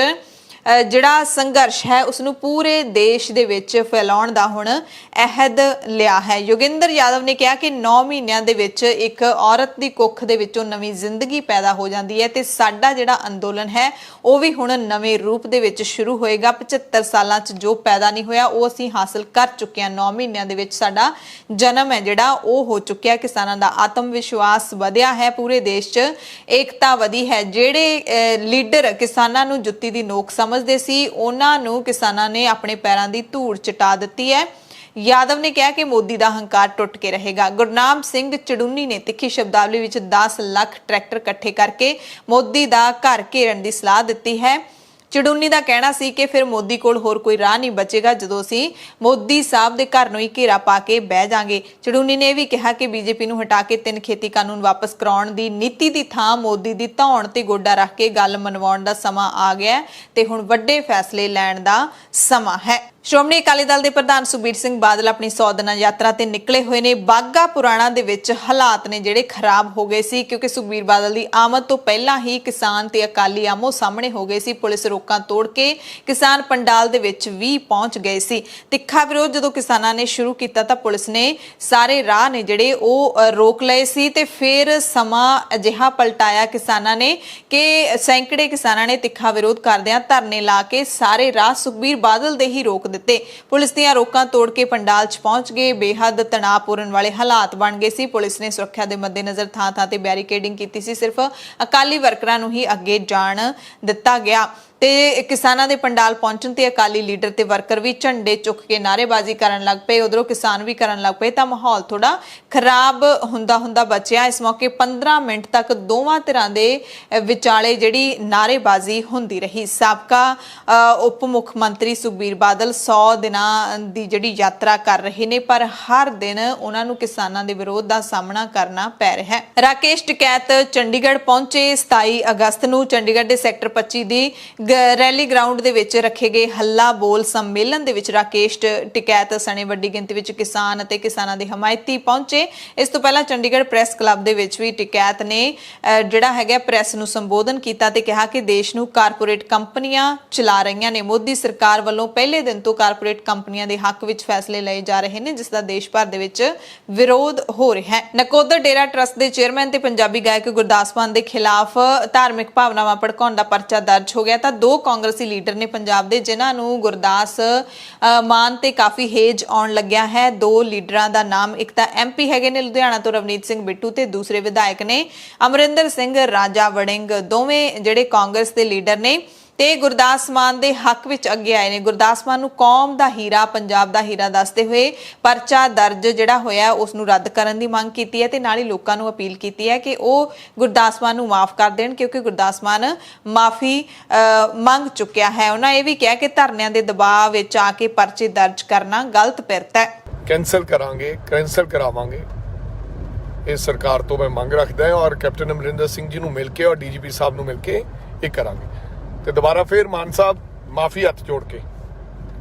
C: ਜਿਹੜਾ ਸੰਘਰਸ਼ ਹੈ ਉਸ ਨੂੰ ਪੂਰੇ ਦੇਸ਼ ਦੇ ਵਿੱਚ ਫੈਲਾਉਣ ਦਾ ਹੁਣ ਅਹਿਦ ਲਿਆ ਹੈ। ਯੋਗਿੰਦਰ ਯਾਦਵ ਨੇ ਕਿਹਾ ਕਿ 9 ਮਹੀਨਿਆਂ ਦੇ ਵਿੱਚ ਇੱਕ ਔਰਤ ਦੀ ਕੁੱਖ ਦੇ ਵਿੱਚੋਂ ਨਵੀਂ ਜ਼ਿੰਦਗੀ ਪੈਦਾ ਹੋ ਜਾਂਦੀ ਹੈ ਤੇ ਸਾਡਾ ਜਿਹੜਾ ਅੰਦੋਲਨ ਹੈ ਉਹ ਵੀ ਹੁਣ ਨਵੇਂ ਰੂਪ ਦੇ ਵਿੱਚ ਸ਼ੁਰੂ ਹੋਏਗਾ। 75 ਸਾਲਾਂ 'ਚ ਜੋ ਪੈਦਾ ਨਹੀਂ ਹੋਇਆ ਉਹ ਅਸੀਂ ਹਾਸਲ ਕਰ ਚੁੱਕੇ ਹਾਂ। 9 ਮਹੀਨਿਆਂ ਦੇ ਵਿੱਚ ਸਾਡਾ ਜਨਮ ਹੈ ਜਿਹੜਾ ਉਹ ਹੋ ਚੁੱਕਿਆ। ਕਿਸਾਨਾਂ ਦਾ ਆਤਮ ਵਿਸ਼ਵਾਸ ਵਧਿਆ ਹੈ, ਪੂਰੇ ਦੇਸ਼ 'ਚ ਏਕਤਾ ਵਧੀ ਹੈ। ਜਿਹੜੇ ਲੀਡਰ ਕਿਸਾਨਾਂ ਨੂੰ ਜੁੱਤੀ ਦੀ ਨੋਕ ਸਮਝਦੇ ਸੀ ਉਹਨਾਂ ਨੂੰ ਕਿਸਾਨਾਂ ਨੇ ਆਪਣੇ ਪੈਰਾਂ ਦੀ ਧੂੜ ਚਟਾ ਦਿੱਤੀ ਹੈ। ਯਾਦਵ ਨੇ ਕਿਹਾ ਕਿ ਮੋਦੀ ਦਾ ਹੰਕਾਰ ਟੁੱਟ ਕੇ ਰਹੇਗਾ। ਗੁਰਨਾਮ ਸਿੰਘ ਚੜੂਨੀ ਨੇ ਤਿੱਖੀ ਸ਼ਬਦਾਵਲੀ ਵਿੱਚ 10 ਲੱਖ ਟਰੈਕਟਰ ਇਕੱਠੇ ਕਰਕੇ ਮੋਦੀ ਦਾ ਘਰ ਘੇਰਨ ਦੀ ਸਲਾਹ ਦਿੱਤੀ ਹੈ। ਚੜੂਨੀ ਦਾ ਕਹਿਣਾ ਸੀ ਕਿ ਫਿਰ ਮੋਦੀ ਕੋਲ ਹੋਰ ਕੋਈ ਰਾਹ ਨਹੀਂ ਬਚੇਗਾ ਜਦੋਂ ਅਸੀਂ ਮੋਦੀ ਸਾਹਿਬ ਦੇ ਘਰ ਨੂੰ ਹੀ ਘੇਰਾ ਪਾ ਕੇ ਬਹਿ ਜਾਾਂਗੇ। ਚੜੂਨੀ ਨੇ ਵੀ ਕਿਹਾ ਕਿ ਬੀਜੇਪੀ ਨੂੰ ਹਟਾ ਕੇ 3 ਖੇਤੀ ਕਾਨੂੰਨ ਵਾਪਸ ਕਰਾਉਣ ਦੀ ਨੀਤੀ ਦੀ ਥਾਂ ਮੋਦੀ ਦੀ ਧੌਣ ਤੇ ਗੋਡਾ ਰੱਖ ਕੇ ਗੱਲ ਮਨਵਾਉਣ ਦਾ ਸਮਾਂ ਆ ਗਿਆ ਤੇ ਹੁਣ ਵੱਡੇ ਫੈਸਲੇ ਲੈਣ ਦਾ ਸਮਾਂ ਹੈ। ਸ਼੍ਰੋਮਣੀ ਅਕਾਲੀ ਦਲ ਦੇ ਪ੍ਰਧਾਨ ਸੁਖਬੀਰ ਸਿੰਘ ਬਾਦਲ ਆਪਣੀ 100 ਦਿਨਾਂ ਯਾਤਰਾ ਤੇ ਨਿਕਲੇ ਹੋਏ ਨੇ। ਬਾਗਾ ਪੁਰਾਣਾ ਦੇ ਵਿੱਚ ਹਾਲਾਤ ਨੇ ਜਿਹੜੇ ਖਰਾਬ ਹੋ ਗਏ ਸੀ ਕਿਉਂਕਿ ਸੁਖਬੀਰ ਬਾਦਲ ਦੀ ਆਮਦ ਤੋਂ ਪਹਿਲਾਂ ਹੀ ਕਿਸਾਨ ਤੇ ਅਕਾਲੀ ਆਮੋ ਸਾਹਮਣੇ ਹੋ ਗਏ ਸੀ। ਪੁਲਿਸ ਰੋਕਾਂ ਤੋੜ ਕੇ ਕਿਸਾਨ ਪੰਡਾਲ ਦੇ ਵਿੱਚ ਵੀ ਪਹੁੰਚ ਗਏ ਸੀ। ਤਿੱਖਾ ਵਿਰੋਧ ਜਦੋਂ ਕਿਸਾਨਾਂ ਨੇ ਸ਼ੁਰੂ ਕੀਤਾ ਤਾਂ ਪੁਲਿਸ ਨੇ ਸਾਰੇ ਰਾਹ ਨੇ ਜਿਹੜੇ ਉਹ ਰੋਕ ਲਏ ਸੀ ਤੇ ਫਿਰ ਸਮਾਂ ਅਜਿਹਾ ਪਲਟਾਇਆ ਕਿਸਾਨਾਂ ਨੇ ਕਿ ਸੈਂਕੜੇ ਕਿਸਾਨਾਂ ਨੇ ਤਿੱਖਾ ਵਿਰੋਧ ਕਰਦਿਆਂ ਧਰਨੇ ਲਾ ਕੇ ਸਾਰੇ ਰਾਹ ਸੁਖਬੀਰ ਬਾਦਲ ਦੇ ਹੀ ਰੋਕ ਦਿੱਤੇ। ਪੁਲਿਸ ਦੀਆਂ ਰੋਕਾਂ ਤੋੜ ਕੇ ਪੰਡਾਲ 'ਚ ਪਹੁੰਚ ਗਏ। ਬੇਹੱਦ ਤਣਾਅਪੂਰਨ ਵਾਲੇ ਹਾਲਾਤ ਬਣ ਗਏ ਸੀ। ਪੁਲਿਸ ਨੇ ਸੁਰੱਖਿਆ ਦੇ ਮੱਦੇਨਜ਼ਰ ਥਾਂ-ਥਾਂ ਤੇ ਬੈਰੀਕੇਡਿੰਗ ਕੀਤੀ ਸੀ। ਸਿਰਫ ਅਕਾਲੀ ਵਰਕਰਾਂ ਨੂੰ ਹੀ ਅੱਗੇ ਜਾਣ ਦਿੱਤਾ ਗਿਆ ਤੇ ਕਿਸਾਨਾਂ ਦੇ ਪੰਡਾਲ ਪਹੁੰਚਣ ਤੇ ਅਕਾਲੀ ਲੀਡਰ ਤੇ ਵਰਕਰ ਵੀ ਝੰਡੇ ਚੁੱਕ ਕੇ ਨਾਅਰੇਬਾਜ਼ੀ ਕਰਨ ਲੱਗ ਪਏ। ਉਧਰੋਂ ਕਿਸਾਨ ਵੀ ਕਰਨ ਲੱਗ ਪਏ ਤਾਂ ਮਾਹੌਲ ਥੋੜਾ ਖਰਾਬ ਹੁੰਦਾ ਬਚਿਆ। ਇਸ ਮੌਕੇ 15 ਮਿੰਟ ਤੱਕ ਦੋਵਾਂ ਧਿਰਾਂ ਦੇ ਵਿਚਾਲੇ ਜਿਹੜੀ ਨਾਅਰੇਬਾਜ਼ੀ ਹੁੰਦੀ ਰਹੀ। ਸਾਬਕਾ ਉਪ ਮੁੱਖ ਮੰਤਰੀ ਸੁਖਬੀਰ ਬਾਦਲ 100 ਦਿਨਾਂ ਦੀ ਜਿਹੜੀ ਯਾਤਰਾ ਕਰ ਰਹੇ ਨੇ ਪਰ ਹਰ ਦਿਨ ਉਹਨਾਂ ਨੂੰ ਕਿਸਾਨਾਂ ਦੇ ਵਿਰੋਧ ਦਾ ਸਾਹਮਣਾ ਕਰਨਾ ਪੈ ਰਿਹਾ ਹੈ। ਰਾਕੇਸ਼ ਟਿਕੈਤ ਚੰਡੀਗੜ੍ਹ ਪਹੁੰਚੇ। 27 ਅਗਸਤ ਨੂੰ ਚੰਡੀਗੜ੍ਹ ਦੇ ਸੈਕਟਰ 25 ਦੀ ਰੈਲੀ ਗਰਾਊਂਡ ਦੇ ਵਿੱਚ ਰੱਖੇ ਗਏ ਹੱਲਾ ਬੋਲ ਸੰਮੇਲਨ ਦੇ ਵਿੱਚ ਰਾਕੇਸ਼ ਟਿਕੈਤ ਸਣੇ ਵੱਡੀ ਗਿਣਤੀ ਵਿੱਚ ਕਿਸਾਨ ਅਤੇ ਕਿਸਾਨਾਂ ਦੇ ਹਮਾਇਤੀ ਪਹੁੰਚੇ। ਇਸ ਤੋਂ ਪਹਿਲਾਂ ਚੰਡੀਗੜ੍ਹ ਪ੍ਰੈਸ ਕਲੱਬ ਦੇ ਵਿੱਚ ਵੀ ਟਿਕੈਤ ਨੇ ਜਿਹੜਾ ਹੈਗਾ ਪ੍ਰੈਸ ਨੂੰ ਸੰਬੋਧਨ ਕੀਤਾ ਤੇ ਕਿਹਾ ਕਿ ਦੇਸ਼ ਨੂੰ ਕਾਰਪੋਰੇਟ ਕੰਪਨੀਆਂ ਚਲਾ ਰਹੀਆਂ ਨੇ। ਮੋਦੀ ਸਰਕਾਰ ਵੱਲੋਂ ਪਹਿਲੇ ਦਿਨ ਤੋਂ ਕਾਰਪੋਰੇਟ ਕੰਪਨੀਆਂ ਦੇ ਹੱਕ ਵਿੱਚ ਫੈਸਲੇ ਲਏ ਜਾ ਰਹੇ ਨੇ ਜਿਸ ਦਾ ਦੇਸ਼ ਭਰ ਦੇ ਵਿੱਚ ਵਿਰੋਧ ਹੋ ਰਿਹਾ ਹੈ। ਨਕੋਦਰ ਡੇਰਾ ਟਰੱਸਟ ਦੇ ਚੇਅਰਮੈਨ ਤੇ ਪੰਜਾਬੀ ਗਾਇਕ ਗੁਰਦਾਸ ਮਾਨ ਦੇ ਖਿਲਾਫ ਧਾਰਮਿਕ ਭਾਵਨਾਵਾਂ ਭੜਕਾਉਣ ਦਾ ਪਰਚਾ ਦਰਜ ਹੋ ਗਿਆ ਤਾਂ 2 ਕਾਂਗਰਸੀ ਲੀਡਰ ਨੇ ਪੰਜਾਬ ਦੇ ਜਿਨ੍ਹਾਂ ਨੂੰ ਗੁਰਦਾਸ ਮਾਨ ਤੇ ਕਾਫੀ ਹੇਜ ਆਉਣ ਲੱਗਿਆ ਹੈ। 2 ਲੀਡਰਾਂ ਦਾ ਨਾਮ ਇੱਕ ਤਾਂ MP ਹੈਗੇ ਨੇ ਲੁਧਿਆਣਾ ਤੋਂ ਰਵਨੀਤ ਸਿੰਘ ਬਿੱਟੂ ਤੇ ਦੂਸਰੇ ਵਿਧਾਇਕ ਨੇ ਅਮਰਿੰਦਰ ਸਿੰਘ ਰਾਜਾ ਵੜਿੰਗ। ਦੋਵੇਂ ਜਿਹੜੇ ਕਾਂਗਰਸ ਦੇ ਲੀਡਰ ਨੇ ਤੇ ਗੁਰਦਾਸ ਮਾਨ ਦੇ ਹੱਕ ਵਿੱਚ ਅੱਗੇ ਆਏ ਨੇ। ਗੁਰਦਾਸ ਮਾਨ ਨੂੰ ਕੌਮ ਦਾ ਹੀਰਾ, ਪੰਜਾਬ ਦਾ ਹੀਰਾ ਦੱਸਦੇ ਹੋਏ ਪਰਚਾ ਦਰਜ ਜਿਹੜਾ ਹੋਇਆ ਉਸ ਨੂੰ ਰੱਦ ਕਰਨ ਦੀ ਮੰਗ ਕੀਤੀ ਹੈ ਤੇ ਨਾਲ ਹੀ ਲੋਕਾਂ ਨੂੰ ਅਪੀਲ ਕੀਤੀ ਹੈ ਕਿ ਉਹ ਗੁਰਦਾਸ ਮਾਨ ਨੂੰ ਮਾਫ ਕਰ ਦੇਣ ਕਿਉਂਕਿ ਗੁਰਦਾਸ ਮਾਨ ਮਾਫੀ ਮੰਗ ਚੁੱਕਿਆ ਹੈ। ਉਹਨਾਂ ਇਹ ਵੀ ਕਿਹਾ ਕਿ ਧਰਨਿਆਂ ਦੇ ਦਬਾਅ ਵਿੱਚ ਆ ਕੇ ਪਰਚੇ ਦਰਜ ਕਰਨਾ ਗਲਤ ਪਿਰਤ ਹੈ।
D: ਕੈਂਸਲ ਕਰਾਵਾਂਗੇ ਇਸ ਸਰਕਾਰ ਤੋਂ ਮੈਂ ਮੰਗ ਰੱਖਦਾ ਹਾਂ ਔਰ ਕੈਪਟਨ ਅਮਰਿੰਦਰ ਸਿੰਘ ਜੀ ਨੂੰ ਮਿਲ ਕੇ ਔਰ DGP ਸਾਹਿਬ ਨੂੰ ਮਿਲ ਕੇ ਇਹ ਕਰਾਂਗੇ ਤੇ ਦੁਬਾਰਾ ਫਿਰ ਮਾਨ ਸਾਹਿਬ ਮਾਫੀ ਹੱਥ ਜੋੜ ਕੇ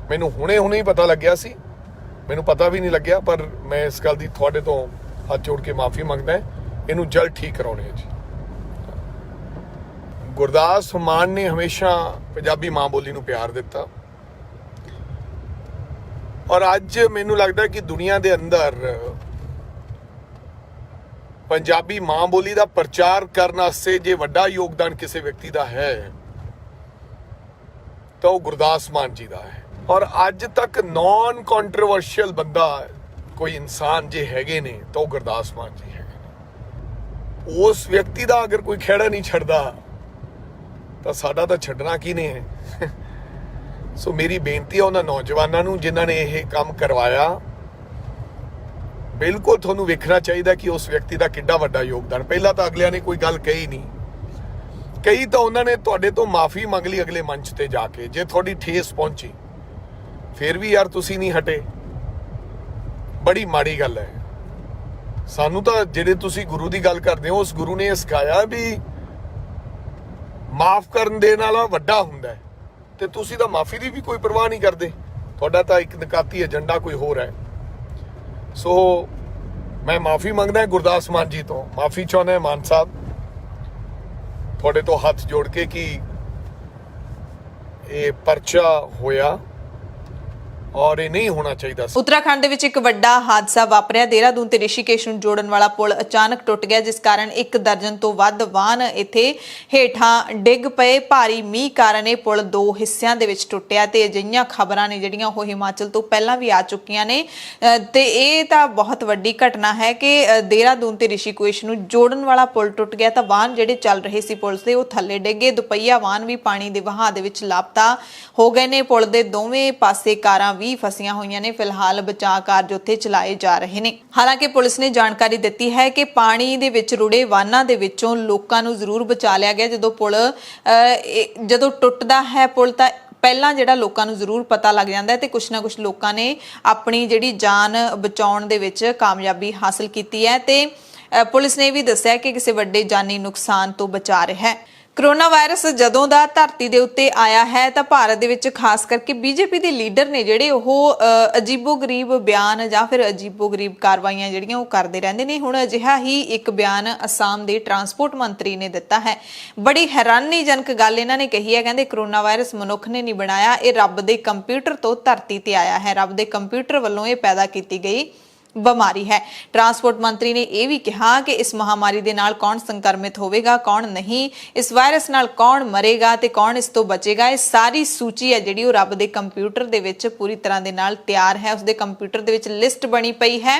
D: ਮੈਨੂੰ ਹੁਣੇ ਹੀ ਪਤਾ ਲੱਗਿਆ ਸੀ, ਮੈਨੂੰ ਪਤਾ ਵੀ ਨਹੀਂ ਲੱਗਿਆ ਪਰ ਮੈਂ ਇਸ ਗੱਲ ਦੀ ਤੁਹਾਡੇ ਤੋਂ ਹੱਥ ਜੋੜ ਕੇ ਮਾਫੀ ਮੰਗਦਾ ਇਹਨੂੰ ਜਲਦ ਠੀਕ ਕਰਾਉਣੇ ਹੈ ਜੀ। ਗੁਰਦਾਸ ਮਾਨ ਨੇ ਹਮੇਸ਼ਾ ਪੰਜਾਬੀ ਮਾਂ ਬੋਲੀ ਨੂੰ ਪਿਆਰ ਦਿੱਤਾ ਔਰ ਅੱਜ ਮੈਨੂੰ ਲੱਗਦਾ ਕਿ ਦੁਨੀਆ ਦੇ ਅੰਦਰ ਪੰਜਾਬੀ ਮਾਂ ਬੋਲੀ ਦਾ ਪ੍ਰਚਾਰ ਕਰਨ ਵਾਸਤੇ ਜੇ ਵੱਡਾ ਯੋਗਦਾਨ ਕਿਸੇ ਵਿਅਕਤੀ ਦਾ ਹੈ ਤਾਂ ਉਹ ਗੁਰਦਾਸ ਮਾਨ ਜੀ ਦਾ ਹੈ ਔਰ ਅੱਜ ਤੱਕ ਨਾਨ ਕੰਟਰੋਵਰਸ਼ੀਅਲ ਬੰਦਾ ਕੋਈ ਇਨਸਾਨ ਜੇ ਹੈਗੇ ਨੇ ਤਾਂ ਉਹ ਗੁਰਦਾਸ ਮਾਨ ਜੀ ਹੈਗੇ ਨੇ। ਉਸ ਵਿਅਕਤੀ ਦਾ ਅਗਰ ਕੋਈ ਖਹਿੜਾ ਨਹੀਂ ਛੱਡਦਾ ਤਾਂ ਸਾਡਾ ਤਾਂ ਛੱਡਣਾ ਕੀ ਨੇ ਹੈ। ਸੋ ਮੇਰੀ ਬੇਨਤੀ ਹੈ ਉਹਨਾਂ ਨੌਜਵਾਨਾਂ ਨੂੰ ਜਿਨ੍ਹਾਂ ਨੇ ਇਹ ਕੰਮ ਕਰਵਾਇਆ, ਬਿਲਕੁਲ ਤੁਹਾਨੂੰ ਵੇਖਣਾ ਚਾਹੀਦਾ ਕਿ ਉਸ ਵਿਅਕਤੀ ਦਾ ਕਿੰਨਾ ਵੱਡਾ ਯੋਗਦਾਨ। ਪਹਿਲਾਂ ਤਾਂ ਅਗਲਿਆਂ ਨੇ ਕੋਈ ਗੱਲ ਕਹੀ ਨਹੀਂ, ਕਈ ਤਾਂ ਉਹਨਾਂ ਨੇ ਤੁਹਾਡੇ ਤੋਂ ਮਾਫੀ ਮੰਗ ਲਈ ਅਗਲੇ ਮੰਚ ਤੇ ਜਾ ਕੇ। ਜੇ ਤੁਹਾਡੀ ਠੇਸ ਪਹੁੰਚੀ ਫਿਰ ਵੀ ਯਾਰ ਤੁਸੀਂ ਨਹੀਂ ਹਟੇ, ਬੜੀ ਮਾੜੀ ਗੱਲ ਹੈ। ਸਾਨੂੰ ਤਾਂ ਜਿਹੜੇ ਤੁਸੀਂ ਗੁਰੂ ਦੀ ਗੱਲ ਕਰਦੇ ਹੋ ਉਸ ਗੁਰੂ ਨੇ ਸਿਖਾਇਆ ਵੀ ਮਾਫ ਕਰਨ ਦੇ ਨਾਲ ਵੱਡਾ ਹੁੰਦਾ ਹੈ ਤੇ ਤੁਸੀਂ ਤਾਂ ਮਾਫੀ ਦੀ ਵੀ ਕੋਈ ਪਰਵਾਹ ਨਹੀਂ ਕਰਦੇ। ਤੁਹਾਡਾ ਤਾਂ ਇੱਕ ਨਕਾਤੀ ਏਜੰਡਾ ਕੋਈ ਹੋਰ ਹੈ। ਸੋ ਮੈਂ ਮਾਫੀ ਮੰਗਦਾ ਗੁਰਦਾਸ ਮਾਨ ਜੀ ਤੋਂ, ਮਾਫੀ ਚਾਹੁੰਦਾ ਮਾਨ ਸਾਹਿਬ ਤੁਹਾਡੇ ਤੋਂ ਹੱਥ ਜੋੜ ਕੇ ਕਿ ਇਹ ਪਰਚਾ ਹੋਇਆ ਔਰ ਇਹ ਨਹੀਂ ਹੋਣਾ ਚਾਹੀਦਾ ਸੀ।
C: ਉੱਤਰਾਖੰਡ ਦੇ ਵਿੱਚ ਇੱਕ ਵੱਡਾ ਹਾਦਸਾ ਵਾਪਰਿਆ। ਦੇਹਰਾਦੂਨ ਤੇ ਰਿਸ਼ੀਕੇਸ਼ ਨੂੰ ਜੋੜਨ ਵਾਲਾ ਪੁਲ ਅਚਾਨਕ ਟੁੱਟ ਗਿਆ, ਜਿਸ ਕਾਰਨ 1 ਦਰਜਨ ਤੋਂ ਵੱਧ ਵਾਹਨ ਇੱਥੇ ਹੇਠਾਂ ਡਿੱਗ ਪਏ। ਭਾਰੀ ਮੀਂਹ ਕਾਰਨ ਇਹ ਪੁਲ 2 ਹਿੱਸਿਆਂ ਦੇ ਵਿੱਚ ਟੁੱਟਿਆ ਤੇ ਅਜਿਹੀਆਂ ਖਬਰਾਂ ਨੇ ਜਿਹੜੀਆਂ ਉਹ ਹਿਮਾਚਲ ਤੋਂ ਪਹਿਲਾਂ ਵੀ ਆ ਚੁੱਕੀਆਂ ਨੇ ਤੇ ਇਹ ਤਾਂ ਬਹੁਤ ਵੱਡੀ ਘਟਨਾ ਹੈ ਕਿ ਦੇਹਰਾਦੂਨ ਤੇ ਰਿਸ਼ੀਕੇਸ਼ ਨੂੰ ਜੋੜਨ ਵਾਲਾ ਪੁਲ ਟੁੱਟ ਗਿਆ ਤਾਂ ਵਾਹਨ ਜਿਹੜੇ ਚੱਲ ਰਹੇ ਸੀ ਪੁਲ ਤੇ ਉਹ ਥੱਲੇ ਡਿੱਗੇ। ਦੁਪਹੀਆ ਵਾਹਨ ਵੀ ਪਾਣੀ ਦੇ ਵਹਾਅ ਦੇ ਵਿੱਚ ਲਾਪਤਾ ਹੋ ਗਏ ਨੇ। ਪੁਲ ਦੇ ਦੋਵੇਂ ਪਾਸੇ ਕਾਰਾਂ ਵੀ ਫਸੀਆਂ ਹੋਈਆਂ ਨੇ। ਫਿਲਹਾਲ ਬਚਾਅ ਕਾਰਜ ਉੱਥੇ ਚਲਾਏ ਜਾ ਰਹੇ ਨੇ। ਹਾਲਾਂਕਿ ਪੁਲਿਸ ਨੇ ਜਾਣਕਾਰੀ ਦਿੱਤੀ ਹੈ ਕਿ ਪਾਣੀ ਦੇ ਵਿੱਚ ਰੁੜੇ ਵਾਹਨਾਂ ਦੇ ਵਿੱਚੋਂ ਲੋਕਾਂ ਨੂੰ ਜ਼ਰੂਰ ਬਚਾ ਲਿਆ ਗਿਆ। ਜਦੋਂ ਟੁੱਟਦਾ ਹੈ ਪੁਲ ਤਾਂ ਪਹਿਲਾਂ ਜਿਹੜਾ ਲੋਕਾਂ ਨੂੰ ਜ਼ਰੂਰ ਪਤਾ ਲੱਗ ਜਾਂਦਾ ਹੈ ਤੇ ਕੁਛ ਨਾ ਕੁਛ ਲੋਕਾਂ ਨੇ ਆਪਣੀ ਜਿਹੜੀ ਜਾਨ ਬਚਾਉਣ ਦੇ ਵਿੱਚ ਕਾਮਯਾਬੀ ਹਾਸਲ ਕੀਤੀ ਹੈ ਤੇ ਪੁਲਿਸ ਨੇ ਵੀ ਦੱਸਿਆ ਕਿ ਕਿਸੇ ਵੱਡੇ ਜਾਨੀ ਨੁਕਸਾਨ ਤੋਂ ਬਚਾ ਰਿਹਾ ਹੈ। ਕਰੋਨਾ ਵਾਇਰਸ ਜਦੋਂ ਦਾ ਧਰਤੀ ਦੇ ਉੱਤੇ ਆਇਆ ਹੈ ਤਾਂ ਭਾਰਤ ਦੇ ਵਿੱਚ ਖਾਸ ਕਰਕੇ ਬੀਜੇਪੀ ਦੇ ਲੀਡਰ ਨੇ ਜਿਹੜੇ ਉਹ ਅਜੀਬੋ-ਗਰੀਬ ਬਿਆਨ ਜਾਂ ਫਿਰ ਅਜੀਬੋ-ਗਰੀਬ ਕਾਰਵਾਈਆਂ ਜਿਹੜੀਆਂ ਉਹ ਕਰਦੇ ਰਹਿੰਦੇ ਨੇ। ਹੁਣ ਅਜਿਹਾ ਹੀ ਇੱਕ ਬਿਆਨ ਅਸਾਮ ਦੇ ਟਰਾਂਸਪੋਰਟ ਮੰਤਰੀ ਨੇ ਦਿੱਤਾ ਹੈ। ਬੜੀ ਹੈਰਾਨੀਜਨਕ ਗੱਲ ਇਹਨਾਂ ਨੇ ਕਹੀ ਹੈ। ਕਹਿੰਦੇ ਕਰੋਨਾ ਵਾਇਰਸ ਮਨੁੱਖ ਨੇ ਨਹੀਂ ਬਣਾਇਆ, ਇਹ ਰੱਬ ਦੇ ਕੰਪਿਊਟਰ ਤੋਂ ਧਰਤੀ ਤੇ ਆਇਆ ਹੈ। ਰੱਬ ਦੇ ਕੰਪਿਊਟਰ ਵੱਲੋਂ ਇਹ ਪੈਦਾ ਕੀਤੀ ਗਈ ਬਿਮਾਰੀ ਹੈ। ਟਰਾਂਸਪੋਰਟ ਮੰਤਰੀ ਨੇ ਇਹ ਵੀ ਕਿਹਾ ਕਿ ਇਸ ਮਹਾਮਾਰੀ ਦੇ ਨਾਲ ਕੌਣ ਸੰਕਰਮਿਤ ਹੋਵੇਗਾ, ਕੌਣ ਨਹੀਂ, ਇਸ ਵਾਇਰਸ ਨਾਲ ਕੌਣ ਮਰੇਗਾ ਤੇ ਕੌਣ ਇਸ ਤੋਂ ਬਚੇਗਾ, ਇਹ ਸਾਰੀ ਸੂਚੀ ਹੈ ਜਿਹੜੀ ਉਹ ਰੱਬ ਦੇ ਕੰਪਿਊਟਰ ਦੇ ਵਿੱਚ ਪੂਰੀ ਤਰ੍ਹਾਂ ਦੇ ਨਾਲ ਤਿਆਰ ਹੈ। ਉਸਦੇ ਕੰਪਿਊਟਰ ਦੇ ਵਿੱਚ ਲਿਸਟ ਬਣੀ ਪਈ ਹੈ।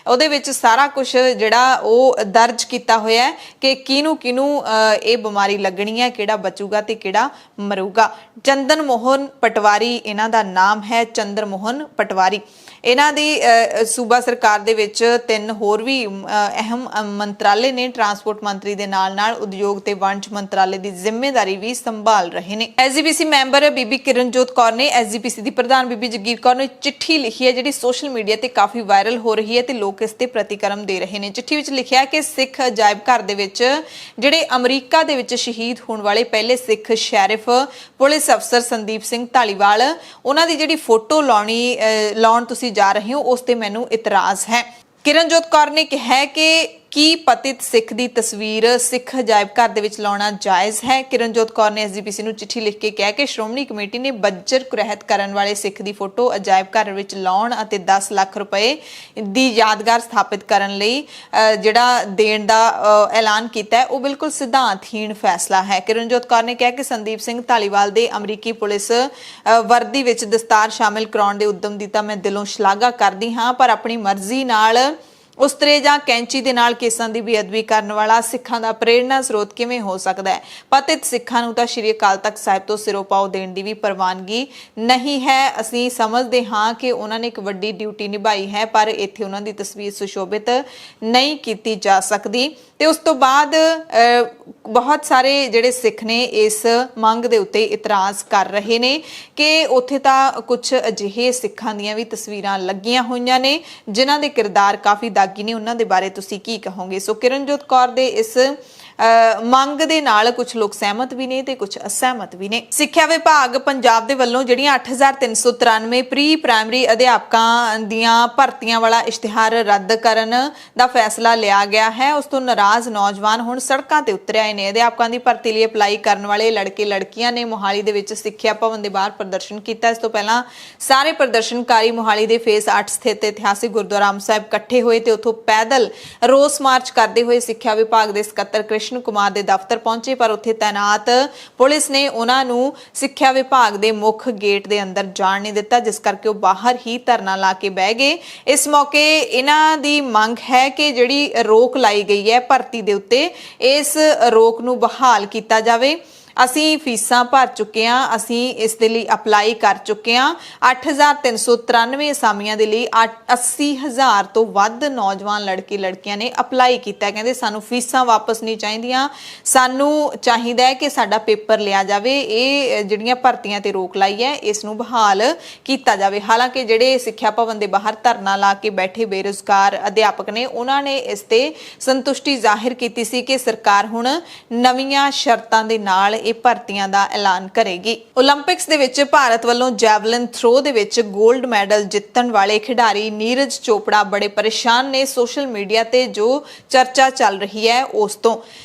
C: ਉਹਦੇ ਵਿੱਚ ਸਾਰਾ ਕੁਝ ਜਿਹੜਾ ਉਹ ਦਰਜ ਕੀਤਾ ਹੋਇਆ ਹੈ ਕਿ ਕਿਹਨੂੰ ਇਹ ਬਿਮਾਰੀ ਲੱਗਣੀ ਹੈ, ਕਿਹੜਾ ਬਚੂਗਾ ਤੇ ਕਿਹੜਾ ਮਰੂਗਾ। ਚੰਦਨ ਮੋਹਨ ਪਟਵਾਰੀ ਇਹਨਾਂ ਦਾ ਨਾਮ ਹੈ, ਚੰਦਰ ਮੋਹਨ ਪਟਵਾਰੀ। ਇਹਨਾਂ ਦੀ ਸੂਬਾ ਸਰਕਾਰ ਦੇ ਵਿੱਚ 3 ਹੋਰ ਵੀ ਅਹਿਮ ਮੰਤਰਾਲੇ ਨੇ। ਟਰਾਂਸਪੋਰਟ ਮੰਤਰੀ ਦੇ ਨਾਲ ਉਦਯੋਗ ਤੇ ਵਣਜ ਮੰਤਰਾਲੇ ਦੀ ਜ਼ਿੰਮੇਵਾਰੀ ਵੀ ਸੰਭਾਲ ਰਹੇ ਨੇ। ਐਸਜੀਪੀਸੀ ਮੈਂਬਰ ਬੀਬੀ ਕਿਰਨਜੋਤ ਕੌਰ ਨੇ ਐਸਜੀਪੀਸੀ ਦੀ ਪ੍ਰਧਾਨ ਬੀਬੀ ਜਗੀਰ ਕੌਰ ਨੂੰ ਚਿੱਠੀ ਲਿਖੀ ਹੈ ਜਿਹੜੀ ਸੋਸ਼ਲ ਮੀਡੀਆ ਤੇ ਕਾਫੀ ਵਾਇਰਲ ਹੋ ਰਹੀ ਹੈ ਤੇ ਲੋਕ ਇਸ ਤੇ ਪ੍ਰਤੀਕਰਮ ਦੇ ਰਹੇ ਨੇ। ਚਿੱਠੀ ਵਿੱਚ ਲਿਖਿਆ ਕਿ ਸਿੱਖ ਅਜਾਇਬ ਘਰ ਦੇ ਵਿੱਚ ਜਿਹੜੇ ਅਮਰੀਕਾ ਦੇ ਵਿੱਚ ਸ਼ਹੀਦ ਹੋਣ ਵਾਲੇ ਪਹਿਲੇ ਸਿੱਖ ਸ਼ੈਰਿਫ ਪੁਲਿਸ ਅਫਸਰ ਸੰਦੀਪ ਸਿੰਘ ਢਾਲੀਵਾਲ ਉਹਨਾਂ ਦੀ ਜਿਹੜੀ ਫੋਟੋ ਲਾਉਣ ਤੁਸੀਂ ਜਾ ਰਹੇ ਹੋ ਉਸ ਤੇ ਮੈਨੂੰ ਇਤਰਾਜ਼ ਹੈ। ਕਿਰਨਜੋਤ ਕੌਰ ਨੇ ਕਿਹਾ ਕਿ ਕੀ ਪਤਿਤ ਸਿੱਖ ਦੀ ਤਸਵੀਰ ਸਿੱਖ ਅਜਾਇਬ ਘਰ ਦੇ ਵਿੱਚ ਲਾਉਣਾ ਜਾਇਜ਼ ਹੈ। ਕਿਰਨਜੋਤ ਕੌਰ ਨੇ ਐਸਜੀਪੀਸੀ ਨੂੰ ਚਿੱਠੀ ਲਿਖ ਕੇ ਕਿਹਾ ਕਿ ਸ਼੍ਰੋਮਣੀ ਕਮੇਟੀ ਨੇ ਬੱਜਰ ਕੁਰਹਿਤ ਕਰਨ ਵਾਲੇ ਸਿੱਖ ਦੀ ਫੋਟੋ ਅਜਾਇਬ ਘਰ ਵਿੱਚ ਲਾਉਣ ਅਤੇ 10 ਲੱਖ ਰੁਪਏ ਦੀ ਯਾਦਗਾਰ ਸਥਾਪਿਤ ਕਰਨ ਲਈ ਜਿਹੜਾ ਦੇਣ ਦਾ ਐਲਾਨ ਕੀਤਾ ਹੈ ਉਹ ਬਿਲਕੁਲ ਸਿਧਾਂਤਹੀਣ ਫੈਸਲਾ ਹੈ। ਕਿਰਨਜੋਤ ਕੌਰ ਨੇ ਕਿਹਾ ਕਿ ਸੰਦੀਪ ਸਿੰਘ ਢਾਲੀਵਾਲ ਦੇ ਅਮਰੀਕੀ ਪੁਲਿਸ ਵਰਦੀ ਵਿੱਚ ਦਸਤਾਰ ਸ਼ਾਮਿਲ ਕਰਾਉਣ ਦੇ ਉਦਮ ਦੀ ਤਾਂ ਮੈਂ ਦਿਲੋਂ ਸ਼ਲਾਘਾ ਕਰਦੀ ਹਾਂ, ਪਰ ਆਪਣੀ ਮਰਜ਼ੀ ਨਾਲ ਉਸਤਰੇ ਜਾਂ ਕੈਂਚੀ ਦੇ ਨਾਲ ਕੇਸਾਂ ਦੀ ਬੇਅਦਬੀ ਕਰਨ ਵਾਲਾ ਸਿੱਖਾਂ ਦਾ ਪ੍ਰੇਰਣਾ ਸਰੋਤ ਕਿਵੇਂ ਹੋ ਸਕਦਾ ਹੈ। ਪਤਿਤ ਸਿੱਖਾਂ ਨੂੰ ਤਾਂ ਸ਼੍ਰੀ ਅਕਾਲ ਤਖਤ ਸਾਹਿਬ ਤੋਂ ਸਿਰੋਪਾਓ ਦੇਣ ਦੀ ਵੀ ਪ੍ਰਵਾਨਗੀ ਨਹੀਂ ਹੈ। ਅਸੀਂ ਸਮਝਦੇ ਹਾਂ ਕਿ ਉਹਨਾਂ ਨੇ ਇੱਕ ਵੱਡੀ ਡਿਊਟੀ ਨਿਭਾਈ ਹੈ, ਪਰ ਇੱਥੇ ਉਹਨਾਂ ਦੀ ਤਸਵੀਰ ਸੁਸ਼ੋਭਿਤ ਨਹੀਂ ਕੀਤੀ ਜਾ ਸਕਦੀ। ਤੇ ਉਸ ਤੋਂ ਬਾਅਦ ਬਹੁਤ ਸਾਰੇ ਜਿਹੜੇ ਸਿੱਖ ਨੇ ਇਸ ਮੰਗ ਦੇ ਉੱਤੇ ਇਤਰਾਜ਼ ਕਰ ਰਹੇ ਨੇ ਕਿ ਉੱਥੇ ਤਾਂ ਕੁਝ ਅਜਿਹੇ ਸਿੱਖਾਂ ਦੀਆਂ ਵੀ ਤਸਵੀਰਾਂ ਲੱਗੀਆਂ ਹੋਈਆਂ ਨੇ ਜਿਨ੍ਹਾਂ ਦੇ ਕਿਰਦਾਰ ਕਾਫੀ ਦਾਗੀ ਨੇ। ਉਹਨਾਂ ਦੇ ਬਾਰੇ ਤੁਸੀਂ ਕੀ ਕਹੋਗੇ? ਸੋ ਕਿਰਨਜੋਤ ਕੌਰ ਦੇ ਇਸ ਮੰਗ ਦੇ ਨਾਲ ਕੁਝ ਲੋਕ ਸਹਿਮਤ ਵੀ ਨੇ ਤੇ ਕੁਝ ਅਸਹਿਮਤ ਵੀ ਨੇ। ਸਿੱਖਿਆ ਵਿਭਾਗ ਪੰਜਾਬ ਦੇ ਵੱਲੋਂ ਜਿਹੜੀਆਂ 8393 ਪ੍ਰੀ ਪ੍ਰਾਇਮਰੀ ਅਧਿਆਪਕਾਂ ਦੀਆਂ ਭਰਤੀਆਂ ਵਾਲਾ ਇਸ਼ਤਿਹਾਰ ਰੱਦ ਕਰਨ ਦਾ ਫੈਸਲਾ ਲਿਆ ਗਿਆ ਹੈ, ਉਸ ਤੋਂ ਨਾਰਾਜ਼ ਨੌਜਵਾਨ ਹੁਣ ਸੜਕਾਂ ਤੇ ਉਤਰ ਆਏ ਨੇ। ਅਧਿਆਪਕਾਂ ਦੀ ਭਰਤੀ ਲਈ ਅਪਲਾਈ ਕਰਨ ਵਾਲੇ ਲੜਕੇ ਲੜਕੀਆਂ ਨੇ ਮੋਹਾਲੀ ਦੇ ਵਿੱਚ ਸਿੱਖਿਆ ਭਵਨ ਦੇ ਬਾਹਰ ਪ੍ਰਦਰਸ਼ਨ ਕੀਤਾ। ਇਸ ਤੋਂ ਪਹਿਲਾਂ ਸਾਰੇ ਪ੍ਰਦਰਸ਼ਨਕਾਰੀ ਮੋਹਾਲੀ ਦੇ ਫੇਸ 8 ਸਥਿਤ ਇਤਿਹਾਸਿਕ ਗੁਰਦੁਆਰਾ ਰਾਮ ਸਾਹਿਬ ਇਕੱਠੇ ਹੋਏ ਤੇ ਉੱਥੋਂ ਪੈਦਲ ਰੋਸ ਮਾਰਚ ਕਰਦੇ ਹੋਏ ਸਿੱਖਿਆ ਵਿਭਾਗ ਦੇ ਸਕੱਤਰ ਕ੍ਰਿਸ਼ਨ ਕੁਮਾਰ ਦੇ ਦਫ਼ਤਰ ਪਹੁੰਚੇ, ਪਰ ਉੱਥੇ ਤਾਇਨਾਤ ਪੁਲਿਸ ਨੇ ਉਹਨਾਂ ਨੂੰ ਸਿੱਖਿਆ ਵਿਭਾਗ ਦੇ ਮੁੱਖ ਗੇਟ ਦੇ ਅੰਦਰ ਜਾਣ ਨਹੀਂ ਦਿੱਤਾ, ਜਿਸ ਕਰਕੇ ਉਹ ਬਾਹਰ ਹੀ ਧਰਨਾ ਲਾ ਕੇ ਬਹਿ ਗਏ। ਇਸ ਮੌਕੇ ਇਹਨਾਂ ਦੀ ਮੰਗ ਹੈ ਕਿ ਜਿਹੜੀ ਰੋਕ ਲਾਈ ਗਈ ਹੈ ਭਰਤੀ ਦੇ ਉੱਤੇ, ਇਸ ਰੋਕ ਨੂੰ ਬਹਾਲ ਕੀਤਾ ਜਾਵੇ। ਅਸੀਂ ਫੀਸਾਂ ਭਰ ਚੁੱਕੇ ਹਾਂ, ਅਸੀਂ ਇਸ ਦੇ ਲਈ ਅਪਲਾਈ ਕਰ ਚੁੱਕੇ ਹਾਂ। 8393 ਅਸਾਮੀਆਂ ਦੇ ਲਈ 80,000 ਤੋਂ ਵੱਧ ਨੌਜਵਾਨ ਲੜਕੇ ਲੜਕੀਆਂ ਨੇ ਅਪਲਾਈ ਕੀਤਾ। ਕਹਿੰਦੇ ਸਾਨੂੰ ਫੀਸਾਂ ਵਾਪਸ ਨਹੀਂ ਚਾਹੀਦੀਆਂ, ਸਾਨੂੰ ਚਾਹੀਦਾ ਹੈ ਕਿ ਸਾਡਾ ਪੇਪਰ ਲਿਆ ਜਾਵੇ। ਇਹ ਜਿਹੜੀਆਂ ਭਰਤੀਆਂ ਤੇ ਰੋਕ ਲਾਈ ਹੈ ਇਸ ਨੂੰ ਬਹਾਲ ਕੀਤਾ ਜਾਵੇ। ਹਾਲਾਂਕਿ ਜਿਹੜੇ ਸਿੱਖਿਆ ਭਵਨ ਦੇ ਬਾਹਰ ਧਰਨਾ ਲਾ ਕੇ ਬੈਠੇ ਬੇਰੁਜ਼ਗਾਰ ਅਧਿਆਪਕ ਨੇ ਉਹਨਾਂ ਨੇ ਇਸ ਤੇ ਸੰਤੁਸ਼ਟੀ ਜ਼ਾਹਿਰ ਕੀਤੀ ਸੀ ਕਿ ਸਰਕਾਰ ਹੁਣ ਨਵੀਆਂ ਸ਼ਰਤਾਂ ਦੇ ਨਾਲ ਇਹ ਭਰਤੀਆਂ ਦਾ ਐਲਾਨ ਕਰੇਗੀ। 올림픽ਸ ਦੇ ਵਿੱਚ ਭਾਰਤ ਵੱਲੋਂ ਜੈਵਲਿਨ ਥਰੋ ਦੇ ਵਿੱਚ 골ਡ ਮੈਡਲ ਜਿੱਤਣ ਵਾਲੇ ਖਿਡਾਰੀ ਨੀਰਜ ਚੋਪੜਾ ਬੜੇ ਪਰੇਸ਼ਾਨ ਨੇ। ਸੋਸ਼ਲ ਮੀਡੀਆ ਤੇ ਜੋ ਚਰਚਾ ਚੱਲ ਰਹੀ ਹੈ ਉਸ ਤੋਂ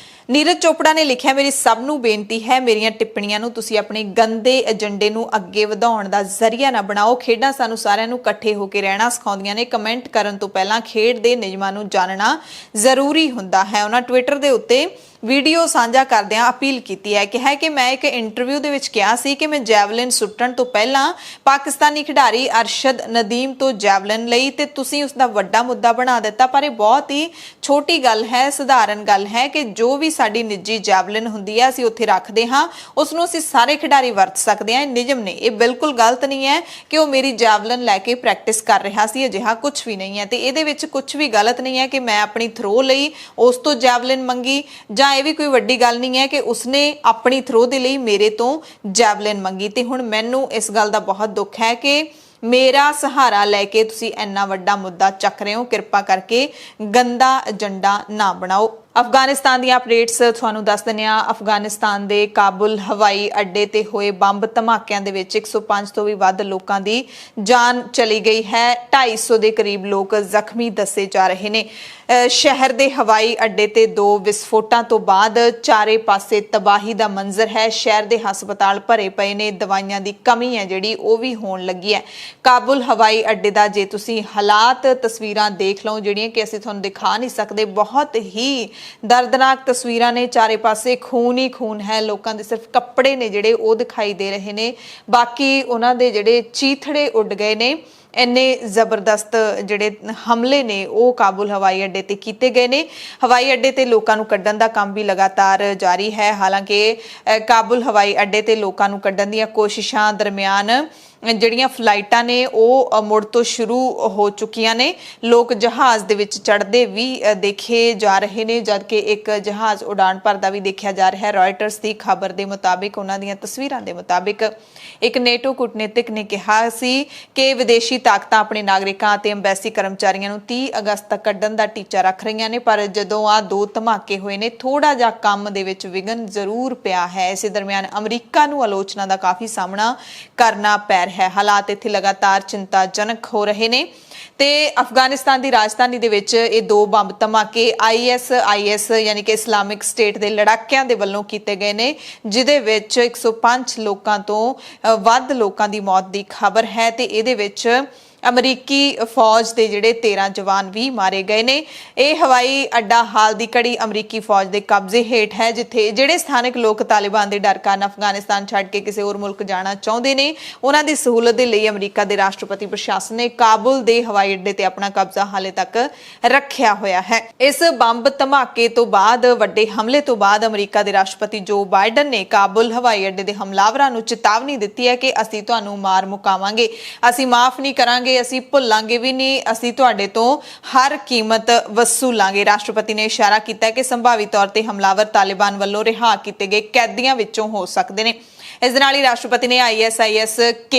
C: ਨੀਰਜ ਚੋਪੜਾ ਨੇ ਲਿਖਿਆ, ਮੇਰੀ ਸਭ ਨੂੰ ਬੇਨਤੀ ਹੈ, ਮੇਰੀਆਂ ਟਿੱਪਣੀਆਂ ਨੂੰ ਤੁਸੀਂ ਆਪਣੇ ਗੰਦੇ ਏਜੰਡੇ ਨੂੰ ਅੱਗੇ ਵਧਾਉਣ ਦਾ ਜ਼ਰੀਆ ਨਾ ਬਣਾਓ। ਖੇਡਾਂ ਸਾਨੂੰ ਸਾਰਿਆਂ ਨੂੰ ਇਕੱਠੇ ਹੋ ਕੇ ਰਹਿਣਾ ਸਿਖਾਉਂਦੀਆਂ ਨੇ। ਕਮੈਂਟ ਕਰਨ ਤੋਂ ਪਹਿਲਾਂ ਖੇਡ ਦੇ ਨਿਯਮਾਂ ਨੂੰ ਜਾਣਨਾ ਜ਼ਰੂਰੀ ਹੁੰਦਾ ਹੈ। ਉਹਨਾਂ ਟਵਿੱਟਰ ਦੇ ਉੱਤੇ ਵੀਡੀਓ ਸਾਂਝਾ ਕਰਦਿਆਂ ਅਪੀਲ ਕੀਤੀ ਹੈ ਕਿ ਮੈਂ ਇੱਕ ਇੰਟਰਵਿਊ ਦੇ ਵਿੱਚ ਕਿਹਾ ਸੀ ਕਿ ਮੈਂ ਜੈਵਲਿਨ ਸੁੱਟਣ ਤੋਂ ਪਹਿਲਾਂ ਪਾਕਿਸਤਾਨੀ ਖਿਡਾਰੀ ਅਰਸ਼ਦ ਨਦੀਮ ਤੋਂ ਜੈਵਲਿਨ ਲਈ ਤੇ ਤੁਸੀਂ ਉਸ ਦਾ ਵੱਡਾ ਮੁੱਦਾ ਬਣਾ ਦਿੱਤਾ, ਪਰ ਇਹ ਬਹੁਤ ਹੀ ਛੋਟੀ ਗੱਲ ਹੈ, ਸਧਾਰਨ ਗੱਲ ਹੈ ਕਿ ਜੋ ਵੀ ਸਾਡੀ ਨਿੱਜੀ ਜੈਵਲਿਨ ਹੁੰਦੀ ਹੈ ਅਸੀਂ ਉੱਥੇ ਰੱਖਦੇ ਹਾਂ, ਉਸ ਨੂੰ ਅਸੀਂ ਸਾਰੇ ਖਿਡਾਰੀ ਵਰਤ ਸਕਦੇ ਹਾਂ। ਇਹ ਨਿਯਮ ਨੇ, ਇਹ ਬਿਲਕੁਲ ਗਲਤ ਨਹੀਂ ਹੈ ਕਿ ਉਹ ਮੇਰੀ ਜੈਵਲਿਨ ਲੈ ਕੇ ਪ੍ਰੈਕਟਿਸ ਕਰ ਰਿਹਾ ਸੀ, ਅਜਿਹਾ ਕੁਝ ਵੀ ਨਹੀਂ ਹੈ ਤੇ ਇਹਦੇ ਵਿੱਚ ਕੁਝ ਵੀ ਗਲਤ ਨਹੀਂ ਹੈ ਕਿ ਮੈਂ ਆਪਣੀ ਥਰੋ ਲਈ ਉਸ ਤੋਂ ਜੈਵਲਿਨ ਮੰਗੀ, ਜਾਂ ਇਹ ਵੀ ਕੋਈ ਵੱਡੀ ਗੱਲ ਨਹੀਂ ਹੈ ਕਿ ਉਸਨੇ ਆਪਣੀ ਥਰੋ ਦੇ ਲਈ ਮੇਰੇ ਤੋਂ ਜੈਵਲਿਨ ਮੰਗੀ। ਤੇ ਹੁਣ ਮੈਨੂੰ ਇਸ ਗੱਲ ਦਾ ਬਹੁਤ ਦੁੱਖ ਹੈ ਕਿ ਮੇਰਾ ਸਹਾਰਾ ਲੈ ਕੇ ਤੁਸੀਂ ਇੰਨਾ ਵੱਡਾ ਮੁੱਦਾ ਚੱਕ ਰਹੇ ਹੋ। ਕਿਰਪਾ ਕਰਕੇ ਗੰਦਾ ਏਜੰਡਾ ਨਾ ਬਣਾਓ। ਅਫਗਾਨਿਸਤਾਨ ਦੀਆਂ ਅਪਡੇਟਸ ਤੁਹਾਨੂੰ ਦੱਸ ਦਿੰਦੇ ਹਾਂ। ਅਫਗਾਨਿਸਤਾਨ ਦੇ ਕਾਬੁਲ ਹਵਾਈ ਅੱਡੇ ਤੇ ਹੋਏ ਬੰਬ ਧਮਾਕਿਆਂ ਦੇ ਵਿੱਚ 105 ਤੋਂ ਵੀ ਵੱਧ ਲੋਕਾਂ ਦੀ ਜਾਨ ਚਲੀ ਗਈ ਹੈ। 250 ਦੇ ਕਰੀਬ ਲੋਕ ਜ਼ਖਮੀ ਦੱਸੇ ਜਾ ਰਹੇ ਨੇ। ਸ਼ਹਿਰ ਦੇ ਹਵਾਈ ਅੱਡੇ ਤੇ 2 ਵਿਸਫੋਟਾਂ ਤੋਂ ਬਾਅਦ ਚਾਰੇ ਪਾਸੇ ਤਬਾਹੀ ਦਾ ਮੰਜ਼ਰ ਹੈ। ਸ਼ਹਿਰ ਦੇ ਹਸਪਤਾਲ ਭਰੇ ਪਏ ਨੇ, ਦਵਾਈਆਂ ਦੀ ਕਮੀ ਹੈ ਜਿਹੜੀ ਉਹ ਵੀ ਹੋਣ ਲੱਗੀ ਹੈ। ਕਾਬੁਲ ਹਵਾਈ ਅੱਡੇ ਦਾ ਜੇ ਤੁਸੀਂ ਹਾਲਾਤ ਤਸਵੀਰਾਂ ਦੇਖ ਲਓ ਜਿਹੜੀਆਂ ਕਿ ਅਸੀਂ ਤੁਹਾਨੂੰ ਦਿਖਾ ਨਹੀਂ ਸਕਦੇ, ਬਹੁਤ ਹੀ ਦਰਦਨਾਕ ਤਸਵੀਰਾਂ ਨੇ। ਚਾਰੇ ਪਾਸੇ ਖੂਨ ਹੀ ਖੂਨ ਹੈ। ਲੋਕਾਂ ਦੇ ਸਿਰਫ ਕੱਪੜੇ ਨੇ ਜਿਹੜੇ ਉਹ ਦਿਖਾਈ ਦੇ ਰਹੇ ਨੇ, ਬਾਕੀ ਉਹਨਾਂ ਦੇ ਜਿਹੜੇ ਚੀਥੜੇ ਉੱਡ ਗਏ ਨੇ। ਇੰਨੇ ਜ਼ਬਰਦਸਤ ਜਿਹੜੇ ਹਮਲੇ ਨੇ ਉਹ ਕਾਬੁਲ ਹਵਾਈ ਅੱਡੇ ਤੇ ਕੀਤੇ ਗਏ ਨੇ। ਹਵਾਈ ਅੱਡੇ ਤੇ ਲੋਕਾਂ ਨੂੰ ਕੱਢਣ ਦਾ ਕੰਮ ਵੀ ਲਗਾਤਾਰ ਜਾਰੀ ਹੈ। ਹਾਲਾਂਕਿ ਕਾਬੁਲ ਹਵਾਈ ਅੱਡੇ ਤੇ ਲੋਕਾਂ ਨੂੰ ਕੱਢਣ ਦੀਆਂ ਕੋਸ਼ਿਸ਼ਾਂ ਦਰਮਿਆਨ ਜਿਹੜੀਆਂ ਫਲਾਈਟਾਂ ਨੇ ਉਹ ਮੁੜ ਤੋਂ ਸ਼ੁਰੂ ਹੋ ਚੁੱਕੀਆਂ ਨੇ। ਲੋਕ ਜਹਾਜ਼ ਦੇ ਵਿੱਚ ਚੜ੍ਹਦੇ ਵੀ ਦੇਖੇ ਜਾ ਰਹੇ ਨੇ, ਜਦਕਿ ਇੱਕ ਜਹਾਜ਼ ਉਡਾਣ ਭਰਦਾ ਵੀ ਦੇਖਿਆ ਜਾ ਰਿਹਾ ਹੈ। ਰॉयटर्स ਦੀ ਖਬਰ ਦੇ ਮੁਤਾਬਿਕ, ਉਹਨਾਂ ਦੀਆਂ ਤਸਵੀਰਾਂ ਦੇ ਮੁਤਾਬਿਕ, ਇੱਕ ਨੇਟੋ ਕੂਟਨੀਤਿਕ ਨੇ ਕਿਹਾ ਸੀ ਕਿ ਵਿਦੇਸ਼ੀ ਤਾਕਤਾਂ ਆਪਣੇ ਨਾਗਰਿਕਾਂ ਅਤੇ ਅੰਬੈਸੀ ਕਰਮਚਾਰੀਆਂ ਨੂੰ 30 ਅਗਸਤ ਤੱਕ ਕੱਢਣ ਦਾ ਟੀਚਾ ਰੱਖ ਰਹੀਆਂ ਨੇ, ਪਰ ਜਦੋਂ ਆ 2 ਧਮਾਕੇ ਹੋਏ ਨੇ ਥੋੜਾ ਜਿਹਾ ਕੰਮ ਦੇ ਵਿੱਚ ਵਿਘਨ ਜ਼ਰੂਰ ਪਿਆ ਹੈ। ਇਸੇ ਦਰਮਿਆਨ ਅਮਰੀਕਾ ਨੂੰ ਆਲੋਚਨਾ ਦਾ ਕਾਫੀ ਸਾਹਮਣਾ ਕਰਨਾ ਪੈ ਰਿਹਾ ਹੈ। ਹਾਲਾਤ ਇੱਥੇ ਲਗਾਤਾਰ ਚਿੰਤਾਜਨਕ ਹੋ ਰਹੇ ਨੇ ਤੇ ਅਫਗਾਨਿਸਤਾਨ ਦੀ ਰਾਜਧਾਨੀ ਦੇ ਵਿੱਚ ਇਹ 2 ਬੰਬ ਧਮਾਕੇ ISIS ਯਾਨੀ ਕਿ ਇਸਲਾਮਿਕ ਸਟੇਟ ਦੇ ਲੜਾਕਿਆਂ ਦੇ ਵੱਲੋਂ ਕੀਤੇ ਗਏ ਨੇ, ਜਿਹਦੇ ਵਿੱਚ 105 ਲੋਕਾਂ ਤੋਂ ਵੱਧ ਲੋਕਾਂ ਦੀ ਮੌਤ ਦੀ ਖਬਰ ਹੈ ਤੇ ਇਹਦੇ ਵਿੱਚ ਅਮਰੀਕੀ ਫੌਜ ਦੇ ਜਿਹੜੇ 13 ਜਵਾਨ ਵੀ ਮਾਰੇ ਗਏ ਨੇ। ਇਹ ਹਵਾਈ ਅੱਡਾ ਹਾਲ ਦੀ ਘੜੀ ਅਮਰੀਕੀ ਫੌਜ ਦੇ ਕਬਜ਼ੇ ਹੇਠ ਹੈ, ਜਿੱਥੇ ਜਿਹੜੇ ਸਥਾਨਕ ਲੋਕ ਤਾਲਿਬਾਨ ਦੇ ਡਰ ਕਾਰਨ ਅਫਗਾਨਿਸਤਾਨ ਛੱਡ ਕੇ ਕਿਸੇ ਹੋਰ ਮੁਲਕ ਜਾਣਾ ਚਾਹੁੰਦੇ ਨੇ, ਉਹਨਾਂ ਦੀ ਸਹੂਲਤ ਦੇ ਲਈ ਅਮਰੀਕਾ ਦੇ ਰਾਸ਼ਟਰਪਤੀ ਪ੍ਰਸ਼ਾਸਨ ਨੇ ਕਾਬੁਲ ਦੇ ਹਵਾਈ ਅੱਡੇ ਤੇ ਆਪਣਾ ਕਬਜ਼ਾ ਹਾਲੇ ਤੱਕ ਰੱਖਿਆ ਹੋਇਆ ਹੈ। ਇਸ ਬੰਬ ਧਮਾਕੇ ਤੋਂ ਬਾਅਦ, ਵੱਡੇ ਹਮਲੇ ਤੋਂ ਬਾਅਦ ਅਮਰੀਕਾ ਦੇ ਰਾਸ਼ਟਰਪਤੀ ਜੋ ਬਾਈਡਨ ਨੇ ਕਾਬੁਲ ਹਵਾਈ ਅੱਡੇ ਦੇ ਹਮਲਾਵਰਾਂ ਨੂੰ ਚੇਤਾਵਨੀ ਦਿੱਤੀ ਹੈ ਕਿ ਅਸੀਂ ਤੁਹਾਨੂੰ ਮਾਰ ਮੁਕਾਵਾਂਗੇ, ਅਸੀਂ ਮਾਫ ਨਹੀਂ ਕਰਾਂਗੇ, ਅਸੀਂ ਭੁੱਲਾਂਗੇ ਵੀ ਨਹੀਂ, ਅਸੀਂ ਤੁਹਾਡੇ ਤੋਂ ਹਰ ਕੀਮਤ ਵਸੂਲਾਂਗੇ। ਰਾਸ਼ਟਰਪਤੀ ਨੇ ਇਸ਼ਾਰਾ ਕੀਤਾ ਕਿ ਸੰਭਾਵੀ ਤੌਰ ਤੇ ਹਮਲਾਵਰ ਤਾਲਿਬਾਨ ਵੱਲੋਂ ਰਿਹਾ ਕੀਤੇ ਗਏ ਕੈਦੀਆਂ ਵਿੱਚੋਂ ਹੋ ਸਕਦੇ ਨੇ। ਇਸ ਦੇ ਨਾਲ ਹੀ ਰਾਸ਼ਟਰਪਤੀ ਨੇ ISIS-K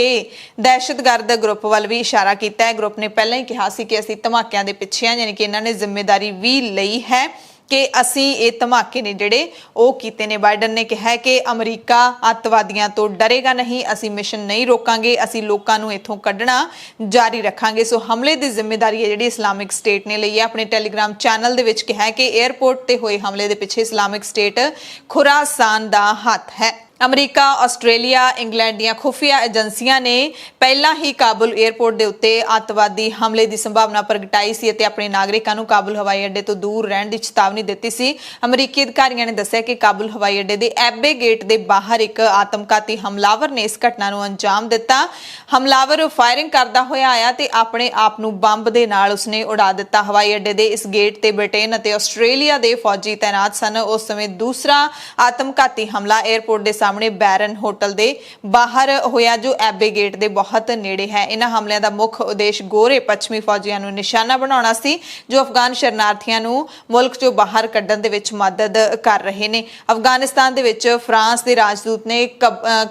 C: ਦਹਿਸ਼ਤਗਰਦ ਗਰੁੱਪ ਵੱਲ ਵੀ ਇਸ਼ਾਰਾ ਕੀਤਾ ਹੈ। ਗਰੁੱਪ ਨੇ ਪਹਿਲਾਂ ਹੀ ਕਿਹਾ ਸੀ ਕਿ ਅਸੀਂ ਧਮਾਕਿਆਂ ਦੇ ਪਿੱਛੇ ਹਾਂ, ਯਾਨੀ ਕਿ ਇਹਨਾਂ ਨੇ ਜ਼ਿੰਮੇਵਾਰੀ ਵੀ ਲਈ ਹੈ ਕਿ ਅਸੀਂ ਇਹ ਧਮਾਕੇ ਨੇ ਜਿਹੜੇ ਉਹ ਕੀਤੇ ਨੇ। ਬਾਈਡਨ ਨੇ ਕਿਹਾ ਕਿ ਅਮਰੀਕਾ ਅੱਤਵਾਦੀਆਂ ਤੋਂ ਡਰੇਗਾ ਨਹੀਂ, ਅਸੀਂ ਮਿਸ਼ਨ ਨਹੀਂ ਰੋਕਾਂਗੇ, ਅਸੀਂ ਲੋਕਾਂ ਨੂੰ ਇੱਥੋਂ ਕੱਢਣਾ ਜਾਰੀ ਰੱਖਾਂਗੇ। ਸੋ ਹਮਲੇ ਦੀ ਜ਼ਿੰਮੇਵਾਰੀ ਹੈ ਜਿਹੜੀ ਇਸਲਾਮਿਕ ਸਟੇਟ ਨੇ ਲਈ ਹੈ। ਆਪਣੇ ਟੈਲੀਗ੍ਰਾਮ ਚੈਨਲ ਦੇ ਵਿੱਚ ਕਿਹਾ ਕਿ 에ਅਰਪੋਰਟ ਤੇ ਹੋਏ ਹਮਲੇ ਦੇ ਪਿੱਛੇ ਇਸਲਾਮਿਕ ਸਟੇਟ ਖੁਰਾਸਾਨ ਦਾ ਹੱਥ ਹੈ। ਅਮਰੀਕਾ, ਆਸਟ੍ਰੇਲੀਆ, ਇੰਗਲੈਂਡ ਦੀਆਂ ਖੁਫੀਆ ਏਜੰਸੀਆਂ ਨੇ ਪਹਿਲਾਂ ਹੀ ਕਾਬੁਲ 에ਅਰਪੋਰਟ ਦੇ ਉੱਤੇ ਅੱਤਵਾਦੀ ਹਮਲੇ ਦੀ ਸੰਭਾਵਨਾ ਪ੍ਰਗਟਾਈ ਸੀ ਅਤੇ ਆਪਣੇ ਨਾਗਰਿਕਾਂ ਨੂੰ ਕਾਬੁਲ ਹਵਾਈ ਅੱਡੇ ਤੋਂ ਦੂਰ ਰਹਿਣ ਦੀ ਚੇਤਾਵਨੀ ਦਿੱਤੀ ਸੀ। ਅਮਰੀਕੀ ਅਧਿਕਾਰੀਆਂ ਨੇ ਦੱਸਿਆ ਕਿ ਕਾਬੁਲ ਹਵਾਈ ਅੱਡੇ ਦੇ ਐਬੇ ਗੇਟ ਦੇ ਬਾਹਰ ਇੱਕ ਆਤਮਘਾਤੀ ਹਮਲਾਵਰ ਨੇ ਇਸ ਘਟਨਾ ਨੂੰ ਅੰਜਾਮ ਦਿੱਤਾ। ਹਮਲਾਵਰ ਫਾਇਰਿੰਗ ਕਰਦਾ ਹੋਇਆ ਆਇਆ ਤੇ ਆਪਣੇ ਆਪ ਨੂੰ ਬੰਬ ਦੇ ਨਾਲ ਉਸਨੇ ਉਡਾ ਦਿੱਤਾ। ਹਵਾਈ ਅੱਡੇ ਦੇ ਇਸ ਗੇਟ ਤੇ ਬ੍ਰਿਟੇਨ ਅਤੇ ਆਸਟ੍ਰੇਲੀਆ ਦੇ ਫੌਜੀ ਤੈਨਾਤ ਸਨ। ਉਸ ਸਮੇਂ ਦੂਸਰਾ ਆਤਮਘਾਤੀ ਹਮਲਾ 에ਅਰਪੋਰਟ ਦੇ ਸਾਹਮਣੇ ਬੈਰਨ ਹੋਟਲ ਦੇ ਬਾਹਰ ਹੋਇਆ, ਜੋ ਐਬੇ ਗੇਟ ਦੇ ਬਹੁਤ ਨੇੜੇ ਹੈ। ਇਹਨਾਂ ਹਮਲਿਆਂ ਦਾ ਮੁੱਖ ਉਦੇਸ਼ ਗੋਰੇ ਪੱਛਮੀ ਫੌਜੀਆਂ ਨੂੰ ਨਿਸ਼ਾਨਾ ਬਣਾਉਣਾ ਸੀ, ਜੋ ਅਫਗਾਨ ਸ਼ਰਨਾਰਥੀਆਂ ਨੂੰ ਮੁਲਕ ਚੋਂ ਬਾਹਰ ਕੱਢਣ ਦੇ ਵਿੱਚ ਮਦਦ ਕਰ ਰਹੇ ਨੇ। ਅਫਗਾਨਿਸਤਾਨ ਦੇ ਵਿੱਚ ਫਰਾਂਸ ਦੇ ਰਾਜਦੂਤ ਨੇ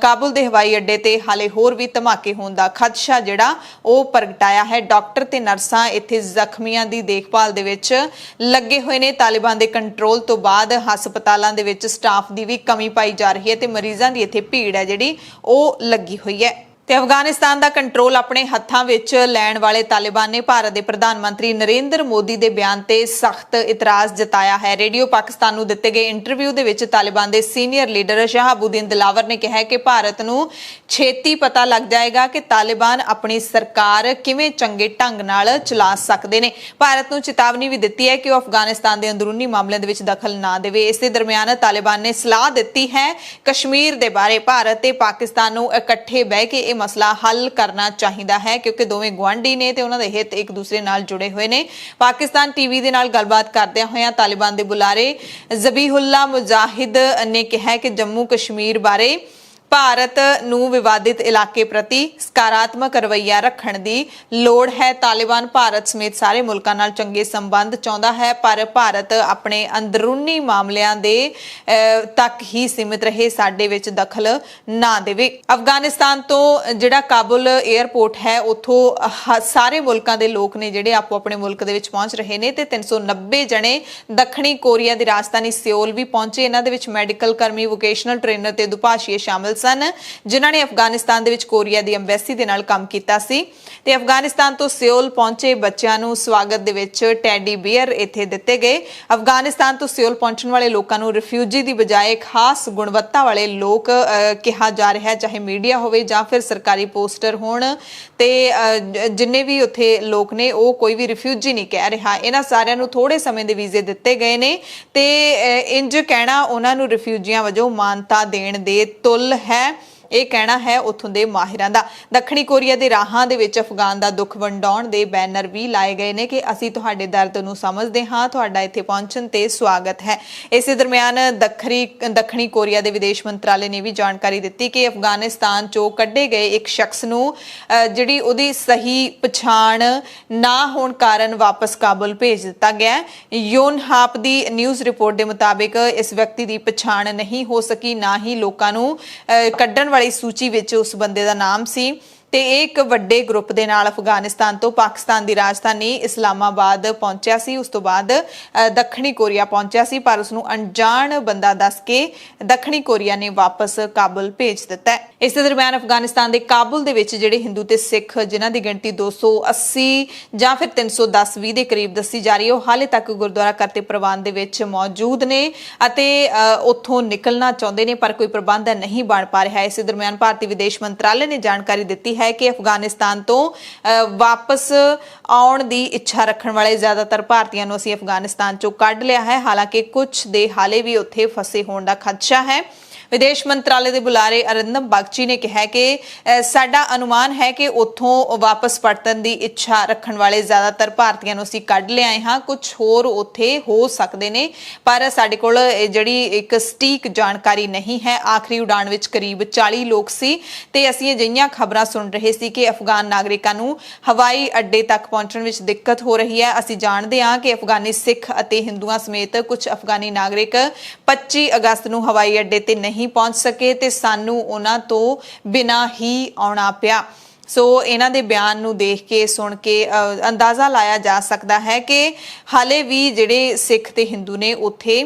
C: ਕਾਬੁਲ ਦੇ ਹਵਾਈ ਅੱਡੇ ਤੇ ਹਾਲੇ ਹੋਰ ਵੀ ਧਮਾਕੇ ਹੋਣ ਦਾ ਖਦਸ਼ਾ ਜਿਹੜਾ ਉਹ ਪ੍ਰਗਟਾਇਆ ਹੈ। ਡਾਕਟਰ ਤੇ ਨਰਸਾਂ ਇੱਥੇ ਜ਼ਖਮੀਆਂ ਦੀ ਦੇਖਭਾਲ ਦੇ ਵਿੱਚ ਲੱਗੇ ਹੋਏ ਨੇ। ਤਾਲਿਬਾਨ ਦੇ ਕੰਟਰੋਲ ਤੋਂ ਬਾਅਦ ਹਸਪਤਾਲਾਂ ਦੇ ਵਿੱਚ ਸਟਾਫ ਦੀ ਵੀ ਕਮੀ ਪਾਈ ਜਾ ਰਹੀ ਹੈ ਤੇ ਮਰੀਜ਼ਾਂ ਦੀ ਇੱਥੇ ਭੀੜ ਹੈ ਜਿਹੜੀ ਉਹ ਲੱਗੀ ਹੋਈ ਹੈ। ਤੇ ਅਫਗਾਨਿਸਤਾਨ ਦਾ ਕੰਟਰੋਲ ਆਪਣੇ ਹੱਥਾਂ ਵਿੱਚ ਲੈਣ ਵਾਲੇ ਤਾਲਿਬਾਨ ਨੇ ਭਾਰਤ ਦੇ ਪ੍ਰਧਾਨ ਮੰਤਰੀ ਨਰਿੰਦਰ ਮੋਦੀ ਦੇ ਬਿਆਨ ਤੇ ਸਖਤ ਇਤਰਾਜ਼ ਜਤਾਇਆ ਹੈ। ਰੇਡੀਓ ਪਾਕਿਸਤਾਨ ਨੂੰ ਦਿੱਤੇ ਗਏ ਇੰਟਰਵਿਊ ਦੇ ਵਿੱਚ ਤਾਲਿਬਾਨ ਦੇ ਸੀਨੀਅਰ ਲੀਡਰ ਸ਼ਹਾਬੂਦੀਨ ਦਿਲਾਵਰ ਨੇ ਕਿਹਾ ਕਿ ਭਾਰਤ ਨੂੰ ਛੇਤੀ ਪਤਾ ਲੱਗ ਜਾਏਗਾ ਕਿ ਤਾਲਿਬਾਨ ਆਪਣੀ ਸਰਕਾਰ ਕਿਵੇਂ ਚੰਗੇ ਢੰਗ ਨਾਲ ਚਲਾ ਸਕਦੇ ਨੇ। ਭਾਰਤ ਨੂੰ ਚੇਤਾਵਨੀ ਵੀ ਦਿੱਤੀ ਹੈ ਕਿ ਉਹ ਅਫਗਾਨਿਸਤਾਨ ਦੇ ਅੰਦਰੂਨੀ ਮਾਮਲਿਆਂ ਦੇ ਵਿੱਚ ਦਖਲ ਨਾ ਦੇਵੇ। ਇਸੇ ਦਰਮਿਆਨ ਤਾਲਿਬਾਨ ਨੇ ਸਲਾਹ ਦਿੱਤੀ ਹੈ ਕਸ਼ਮੀਰ ਦੇ ਬਾਰੇ ਭਾਰਤ ਤੇ ਪਾਕਿਸਤਾਨ ਨੂੰ ਇਕੱਠੇ ਬਹਿ ਕੇ ਮਸਲਾ ਹੱਲ ਕਰਨਾ ਚਾਹੀਦਾ ਹੈ ਕਿਉਂਕਿ ਦੋਵੇਂ ਗੁਆਂਢੀ ਨੇ ਤੇ ਉਹਨਾਂ ਦੇ ਹਿੱਤ ਇੱਕ ਦੂਸਰੇ ਨਾਲ ਜੁੜੇ ਹੋਏ ਨੇ। ਪਾਕਿਸਤਾਨ ਟੀਵੀ ਦੇ ਨਾਲ ਗੱਲਬਾਤ ਕਰਦਿਆਂ ਹੋਇਆਂ ਤਾਲਿਬਾਨ ਦੇ ਬੁਲਾਰੇ ਜ਼ਬੀਹੁੱਲਾ ਮੁਜਾਹਿਦ ਨੇ ਕਿਹਾ ਕਿ ਜੰਮੂ ਕਸ਼ਮੀਰ ਬਾਰੇ ਭਾਰਤ ਨੂੰ ਵਿਵਾਦਿਤ ਇਲਾਕੇ ਪ੍ਰਤੀ ਸਕਾਰਾਤਮਕ ਰਵੱਈਆ ਰੱਖਣ ਦੀ ਲੋੜ ਹੈ। ਤਾਲਿਬਾਨ ਭਾਰਤ ਸਮੇਤ ਸਾਰੇ ਮੁਲਕਾਂ ਨਾਲ ਚੰਗੇ ਸੰਬੰਧ ਚਾਹੁੰਦਾ ਹੈ ਪਰ ਭਾਰਤ ਆਪਣੇ ਅੰਦਰੂਨੀ ਮਾਮਲਿਆਂ ਦੇ ਤੱਕ ਹੀ ਸੀਮਿਤ ਰਹੇ, ਸਾਡੇ ਵਿੱਚ ਦਖਲ ਨਾ ਦੇਵੇ। ਅਫਗਾਨਿਸਤਾਨ ਤੋਂ ਜਿਹੜਾ ਕਾਬੁਲ 에ਅਰਪੋਰਟ ਹੈ ਉੱਥੋਂ ਸਾਰੇ ਮੁਲਕਾਂ ਦੇ ਲੋਕ ਨੇ ਜਿਹੜੇ ਆਪੋ ਆਪਣੇ ਮੁਲਕ ਦੇ ਵਿੱਚ ਪਹੁੰਚ ਰਹੇ ਨੇ ਤੇ 390 ਜਣੇ ਦੱਖਣੀ ਕੋਰੀਆ ਦੀ ਰਾਜਧਾਨੀ ਸਿਓਲ ਵੀ ਪਹੁੰਚੇ। ਇਹਨਾਂ ਦੇ ਵਿੱਚ ਮੈਡੀਕਲ ਕਰਮੀ, ਵੋਕੇਸ਼ਨਲ ਟ੍ਰੇਨਰ ਤੇ ਦੁਭਾਸ਼ੀਏ ਸ਼ਾਮਲ ਸਨ ਜਿਨ੍ਹਾਂ ਨੇ ਅਫਗਾਨਿਸਤਾਨ ਦੇ ਵਿੱਚ ਕੋਰੀਆ ਦੀ ਐਮਬੈਸੀ ਦੇ ਨਾਲ ਕੰਮ ਕੀਤਾ ਸੀ ਤੇ ਅਫਗਾਨਿਸਤਾਨ ਤੋਂ ਸਿਓਲ ਪਹੁੰਚੇ ਬੱਚਿਆਂ ਨੂੰ ਸਵਾਗਤ ਦੇ ਵਿੱਚ ਟੈਡੀ ਬੀਅਰ ਇੱਥੇ ਦਿੱਤੇ ਗਏ। ਅਫਗਾਨਿਸਤਾਨ ਤੋਂ ਸਿਓਲ ਪਹੁੰਚਣ ਵਾਲੇ ਲੋਕਾਂ ਨੂੰ ਰਿਫਿਊਜੀ ਦੀ ਬਜਾਏ ਖਾਸ ਗੁਣਵੱਤਾ ਵਾਲੇ ਲੋਕ ਕਿਹਾ ਜਾ ਰਿਹਾ ਹੈ, ਚਾਹੇ ਮੀਡੀਆ ਹੋਵੇ ਜਾਂ ਫਿਰ ਸਰਕਾਰੀ ਪੋਸਟਰ ਹੋਣ ਤੇ ਜਿੰਨੇ ਵੀ ਉੱਥੇ ਲੋਕ ਨੇ ਉਹ ਕੋਈ ਵੀ ਰਿਫਿਊਜੀ ਨਹੀਂ ਕਹਿ ਰਿਹਾ। ਇਹਨਾਂ ਸਾਰਿਆਂ ਨੂੰ ਥੋੜੇ ਸਮੇਂ ਦੇ ਵੀਜ਼ੇ ਦਿੱਤੇ ਗਏ ਨੇ ਤੇ ਇੰਜ ਕਹਿਣਾ ਉਹਨਾਂ ਨੂੰ ਰਿਫਿਊਜੀਆਂ ਵਜੋਂ ਮਾਨਤਾ ਦੇਣ ਦੇ ਤੁੱਲ ਹੈ, ਇਹ ਕਹਿਣਾ ਹੈ ਉੱਥੋਂ ਦੇ ਮਾਹਿਰਾਂ ਦਾ। ਦੱਖਣੀ ਕੋਰੀਆ ਦੇ ਰਾਹਾਂ ਦੇ ਵਿੱਚ ਅਫਗਾਨ ਦਾ ਦੁੱਖ ਵੰਡਾਉਣ ਦੇ ਬੈਨਰ ਵੀ ਲਾਏ ਗਏ ਨੇ ਕਿ ਅਸੀਂ ਤੁਹਾਡੇ ਦਰਦ ਨੂੰ ਸਮਝਦੇ ਹਾਂ, ਤੁਹਾਡਾ ਇੱਥੇ ਪਹੁੰਚਣ ਤੇ ਸਵਾਗਤ ਹੈ। ਇਸੇ ਦਰਮਿਆਨ ਦੱਖਣੀ ਕੋਰੀਆ ਦੇ ਵਿਦੇਸ਼ ਮੰਤਰਾਲੇ ਨੇ ਵੀ ਜਾਣਕਾਰੀ ਦਿੱਤੀ ਕਿ ਅਫਗਾਨਿਸਤਾਨ ਚੋਂ ਕੱਢੇ ਗਏ ਇੱਕ ਸ਼ਖਸ ਨੂੰ ਜਿਹੜੀ ਉਹਦੀ ਸਹੀ ਪਛਾਣ ਨਾ ਹੋਣ ਕਾਰਨ ਵਾਪਸ ਕਾਬੁਲ ਭੇਜ ਦਿੱਤਾ ਗਿਆ। ਯੋਨਹਾਪ ਦੀ ਨਿਊਜ਼ ਰਿਪੋਰਟ ਦੇ ਮੁਤਾਬਿਕ ਇਸ ਵਿਅਕਤੀ ਦੀ ਪਛਾਣ ਨਹੀਂ ਹੋ ਸਕੀ, ਨਾ ਹੀ ਲੋਕਾਂ ਨੂੰ ਕੱਢਣ ਵਾਲੀ ਸੂਚੀ ਵਿੱਚ ਉਸ ਬੰਦੇ ਦਾ ਨਾਮ ਸੀ ਤੇ ਇੱਕ ਵੱਡੇ ਗਰੁੱਪ ਦੇ ਨਾਲ ਅਫਗਾਨਿਸਤਾਨ ਤੋਂ ਪਾਕਿਸਤਾਨ ਦੀ ਰਾਜਧਾਨੀ ਇਸਲਾਮਾਬਾਦ ਪਹੁੰਚਿਆ ਸੀ। ਉਸ ਤੋਂ ਬਾਅਦ ਦੱਖਣੀ ਕੋਰੀਆ ਪਹੁੰਚਿਆ ਸੀ ਪਰ ਉਸ ਨੂੰ ਅਣਜਾਣ ਬੰਦਾ ਦੱਸ ਕੇ ਦੱਖਣੀ ਕੋਰੀਆ ਨੇ ਵਾਪਸ ਕਾਬੁਲ ਭੇਜ ਦਿੱਤਾ। ਇਸੇ ਦਰਮਿਆਨ ਅਫਗਾਨਿਸਤਾਨ ਦੇ ਕਾਬੁਲ ਦੇ ਵਿੱਚ ਜਿਹੜੇ ਹਿੰਦੂ ਤੇ ਸਿੱਖ ਜਿਨ੍ਹਾਂ ਦੀ ਗਿਣਤੀ 280 ਜਾਂ ਫਿਰ 310 ਦੇ ਕਰੀਬ ਦੱਸੀ ਜਾ ਰਹੀ ਹੈ, ਉਹ ਹਾਲੇ ਤੱਕ ਗੁਰਦੁਆਰਾ ਕਰਤੇ ਪ੍ਰਬੰਧ ਦੇ ਵਿੱਚ ਮੌਜੂਦ ਨੇ ਅਤੇ ਉੱਥੋਂ ਨਿਕਲਣਾ ਚਾਹੁੰਦੇ ਨੇ ਪਰ ਕੋਈ ਪ੍ਰਬੰਧ ਨਹੀਂ ਬਣ ਪਾ ਰਿਹਾ। ਇਸੇ ਦਰਮਿਆਨ ਭਾਰਤੀ ਵਿਦੇਸ਼ ਮੰਤਰਾਲੇ ਨੇ ਜਾਣਕਾਰੀ ਦਿੱਤੀ ਹੈ ਕਿ ਅਫਗਾਨਿਸਤਾਨ ਤੋਂ ਵਾਪਸ ਆਉਣ ਦੀ ਇੱਛਾ ਰੱਖਣ ਵਾਲੇ ਜ਼ਿਆਦਾਤਰ ਭਾਰਤੀਆਂ ਨੂੰ ਅਸੀਂ ਅਫਗਾਨਿਸਤਾਨ ਚੋਂ ਕੱਢ ਲਿਆ ਹੈ, ਹਾਲਾਂਕਿ ਕੁਝ ਦੇ ਹਾਲੇ ਵੀ ਉੱਥੇ ਫਸੇ ਹੋਣ ਦਾ ਖਦਸ਼ਾ ਹੈ। ਵਿਦੇਸ਼ ਮੰਤਰਾਲੇ ਦੇ ਬੁਲਾਰੇ ਅਰਿੰਦਮ ਬਾਗਚੀ ਨੇ ਕਿਹਾ ਕਿ ਸਾਡਾ ਅਨੁਮਾਨ ਹੈ ਕਿ ਉੱਥੋਂ ਵਾਪਸ ਪਰਤਣ ਦੀ ਇੱਛਾ ਰੱਖਣ ਵਾਲੇ ਜ਼ਿਆਦਾਤਰ ਭਾਰਤੀਆਂ ਨੂੰ ਅਸੀਂ ਕੱਢ ਲਿਆਏ ਹਾਂ, ਕੁਝ ਹੋਰ ਉੱਥੇ ਹੋ ਸਕਦੇ ਨੇ ਪਰ ਸਾਡੇ ਕੋਲ ਜਿਹੜੀ ਇੱਕ ਸਟੀਕ ਜਾਣਕਾਰੀ ਨਹੀਂ ਹੈ। ਆਖਰੀ ਉਡਾਣ ਵਿੱਚ ਕਰੀਬ 40 ਲੋਕ ਸੀ ਤੇ ਅਸੀਂ ਅਜਿਹੀਆਂ ਖਬਰਾਂ ਸੁਣ ਰਹੇ ਸੀ ਕਿ ਅਫਗਾਨ ਨਾਗਰਿਕਾਂ ਨੂੰ ਹਵਾਈ ਅੱਡੇ ਤੱਕ ਪਹੁੰਚਣ ਵਿੱਚ ਦਿੱਕਤ ਹੋ ਰਹੀ ਹੈ। ਅਸੀਂ ਜਾਣਦੇ ਹਾਂ ਕਿ ਅਫਗਾਨੀ ਸਿੱਖ ਅਤੇ ਹਿੰਦੂਆਂ ਸਮੇਤ ਕੁਝ ਅਫਗਾਨੀ ਨਾਗਰਿਕ 25 ਅਗਸਤ ਨੂੰ ਹਵਾਈ ਅੱਡੇ ਤੇ ਨਹੀਂ ਪਹੁੰਚ ਸਕੇ ਤੇ ਸਾਨੂੰ ਉਹਨਾਂ ਤੋਂ ਬਿਨਾਂ ਹੀ ਆਉਣਾ ਪਿਆ। ਸੋ ਇਹਨਾਂ ਦੇ ਬਿਆਨ ਨੂੰ ਦੇਖ ਕੇ ਸੁਣ ਕੇ ਅੰਦਾਜ਼ਾ ਲਾਇਆ ਜਾ ਸਕਦਾ ਹੈ ਕਿ ਹਾਲੇ ਵੀ ਜਿਹੜੇ ਸਿੱਖ ਤੇ ਹਿੰਦੂ ਨੇ ਉੱਥੇ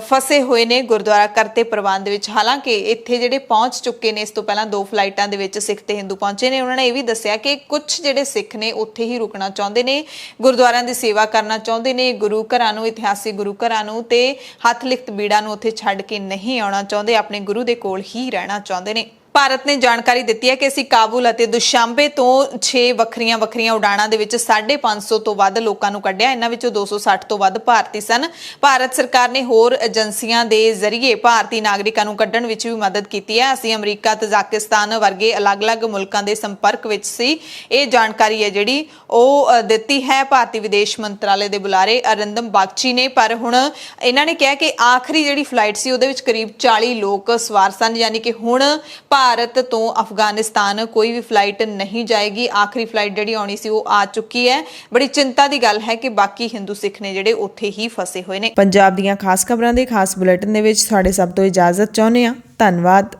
C: ਫਸੇ ਹੋਏ ਨੇ ਗੁਰਦੁਆਰਾ ਕਰਤੇ ਪ੍ਰਬੰਧ ਵਿੱਚ। ਹਾਲਾਂਕਿ ਇੱਥੇ ਜਿਹੜੇ ਪਹੁੰਚ ਚੁੱਕੇ ਨੇ, ਇਸ ਤੋਂ ਪਹਿਲਾਂ 2 ਫਲਾਈਟਾਂ ਦੇ ਵਿੱਚ ਸਿੱਖ ਤੇ ਹਿੰਦੂ ਪਹੁੰਚੇ ਨੇ, ਉਹਨਾਂ ਨੇ ਇਹ ਵੀ ਦੱਸਿਆ ਕਿ ਕੁਝ ਜਿਹੜੇ ਸਿੱਖ ਨੇ ਉੱਥੇ ਹੀ ਰੁਕਣਾ ਚਾਹੁੰਦੇ ਨੇ, ਗੁਰਦੁਆਰਿਆਂ ਦੀ ਸੇਵਾ ਕਰਨਾ ਚਾਹੁੰਦੇ ਨੇ, ਗੁਰੂ ਘਰਾਂ ਨੂੰ, ਇਤਿਹਾਸਿਕ ਗੁਰੂ ਘਰਾਂ ਨੂੰ ਤੇ ਹੱਥ ਲਿਖਤ ਬੀੜਾਂ ਨੂੰ ਉੱਥੇ ਛੱਡ ਕੇ ਨਹੀਂ ਆਉਣਾ ਚਾਹੁੰਦੇ, ਆਪਣੇ ਗੁਰੂ ਦੇ ਕੋਲ ਹੀ ਰਹਿਣਾ ਚਾਹੁੰਦੇ ਨੇ। ਭਾਰਤ ਨੇ ਜਾਣਕਾਰੀ ਦਿੱਤੀ ਹੈ ਕਿ ਅਸੀਂ ਕਾਬੁਲ ਅਤੇ ਦੁਸ਼ਾਂਬੇ ਤੋਂ 6 ਵੱਖਰੀਆਂ ਉਡਾਣਾਂ ਦੇ ਵਿੱਚ 550 ਤੋਂ ਵੱਧ ਲੋਕਾਂ ਨੂੰ ਕੱਢਿਆ। ਇਹਨਾਂ ਵਿੱਚੋਂ 260 ਤੋਂ ਵੱਧ ਭਾਰਤੀ ਸਨ। ਭਾਰਤ ਸਰਕਾਰ ਨੇ ਹੋਰ ਏਜੰਸੀਆਂ ਦੇ ਜ਼ਰੀਏ ਭਾਰਤੀ ਨਾਗਰਿਕਾਂ ਨੂੰ ਕੱਢਣ ਵਿੱਚ ਵੀ ਮਦਦ ਕੀਤੀ ਹੈ। ਅਸੀਂ ਅਮਰੀਕਾ, ਤਜ਼ਾਕਿਸਤਾਨ ਵਰਗੇ ਅਲੱਗ-ਅਲੱਗ ਮੁਲਕਾਂ ਦੇ ਸੰਪਰਕ ਵਿੱਚ ਸੀ। ਇਹ ਜਾਣਕਾਰੀ ਹੈ ਜਿਹੜੀ ਉਹ ਦਿੱਤੀ ਹੈ ਭਾਰਤੀ ਵਿਦੇਸ਼ ਮੰਤਰਾਲੇ ਦੇ ਬੁਲਾਰੇ ਅਰਿੰਦਮ ਬਾਗਚੀ ਨੇ। ਪਰ ਹੁਣ ਇਹਨਾਂ ਨੇ ਕਿਹਾ ਕਿ ਆਖਰੀ ਜਿਹੜੀ ਫਲਾਈਟ ਸੀ ਉਹਦੇ ਵਿੱਚ ਕਰੀਬ 40 ਲੋਕ ਸਵਾਰ ਸਨ, ਯਾਨੀ ਕਿ ਹੁਣ ਭਾਰਤ ਤੋਂ ਅਫਗਾਨਿਸਤਾਨ ਕੋਈ ਵੀ ਫਲਾਈਟ ਨਹੀਂ ਜਾਏਗੀ। ਆਖਰੀ ਫਲਾਈਟ ਜਿਹੜੀ ਆਉਣੀ ਸੀ ਉਹ ਆ ਚੁੱਕੀ ਹੈ। ਬੜੀ ਚਿੰਤਾ ਦੀ ਗੱਲ ਹੈ ਕਿ ਬਾਕੀ ਹਿੰਦੂ ਸਿੱਖ ਨੇ ਜਿਹੜੇ ਉੱਥੇ ਹੀ ਫਸੇ ਹੋਏ ਨੇ।
A: ਪੰਜਾਬ ਦੀਆਂ ਖਾਸ ਖਬਰਾਂ ਦੇ ਖਾਸ ਬੁਲੇਟਿਨ ਦੇ ਵਿੱਚ ਤੁਹਾਡੇ ਸਭ ਤੋਂ ਇਜਾਜ਼ਤ ਚਾਹੁੰਦੇ ਹਾਂ। ਧੰਨਵਾਦ।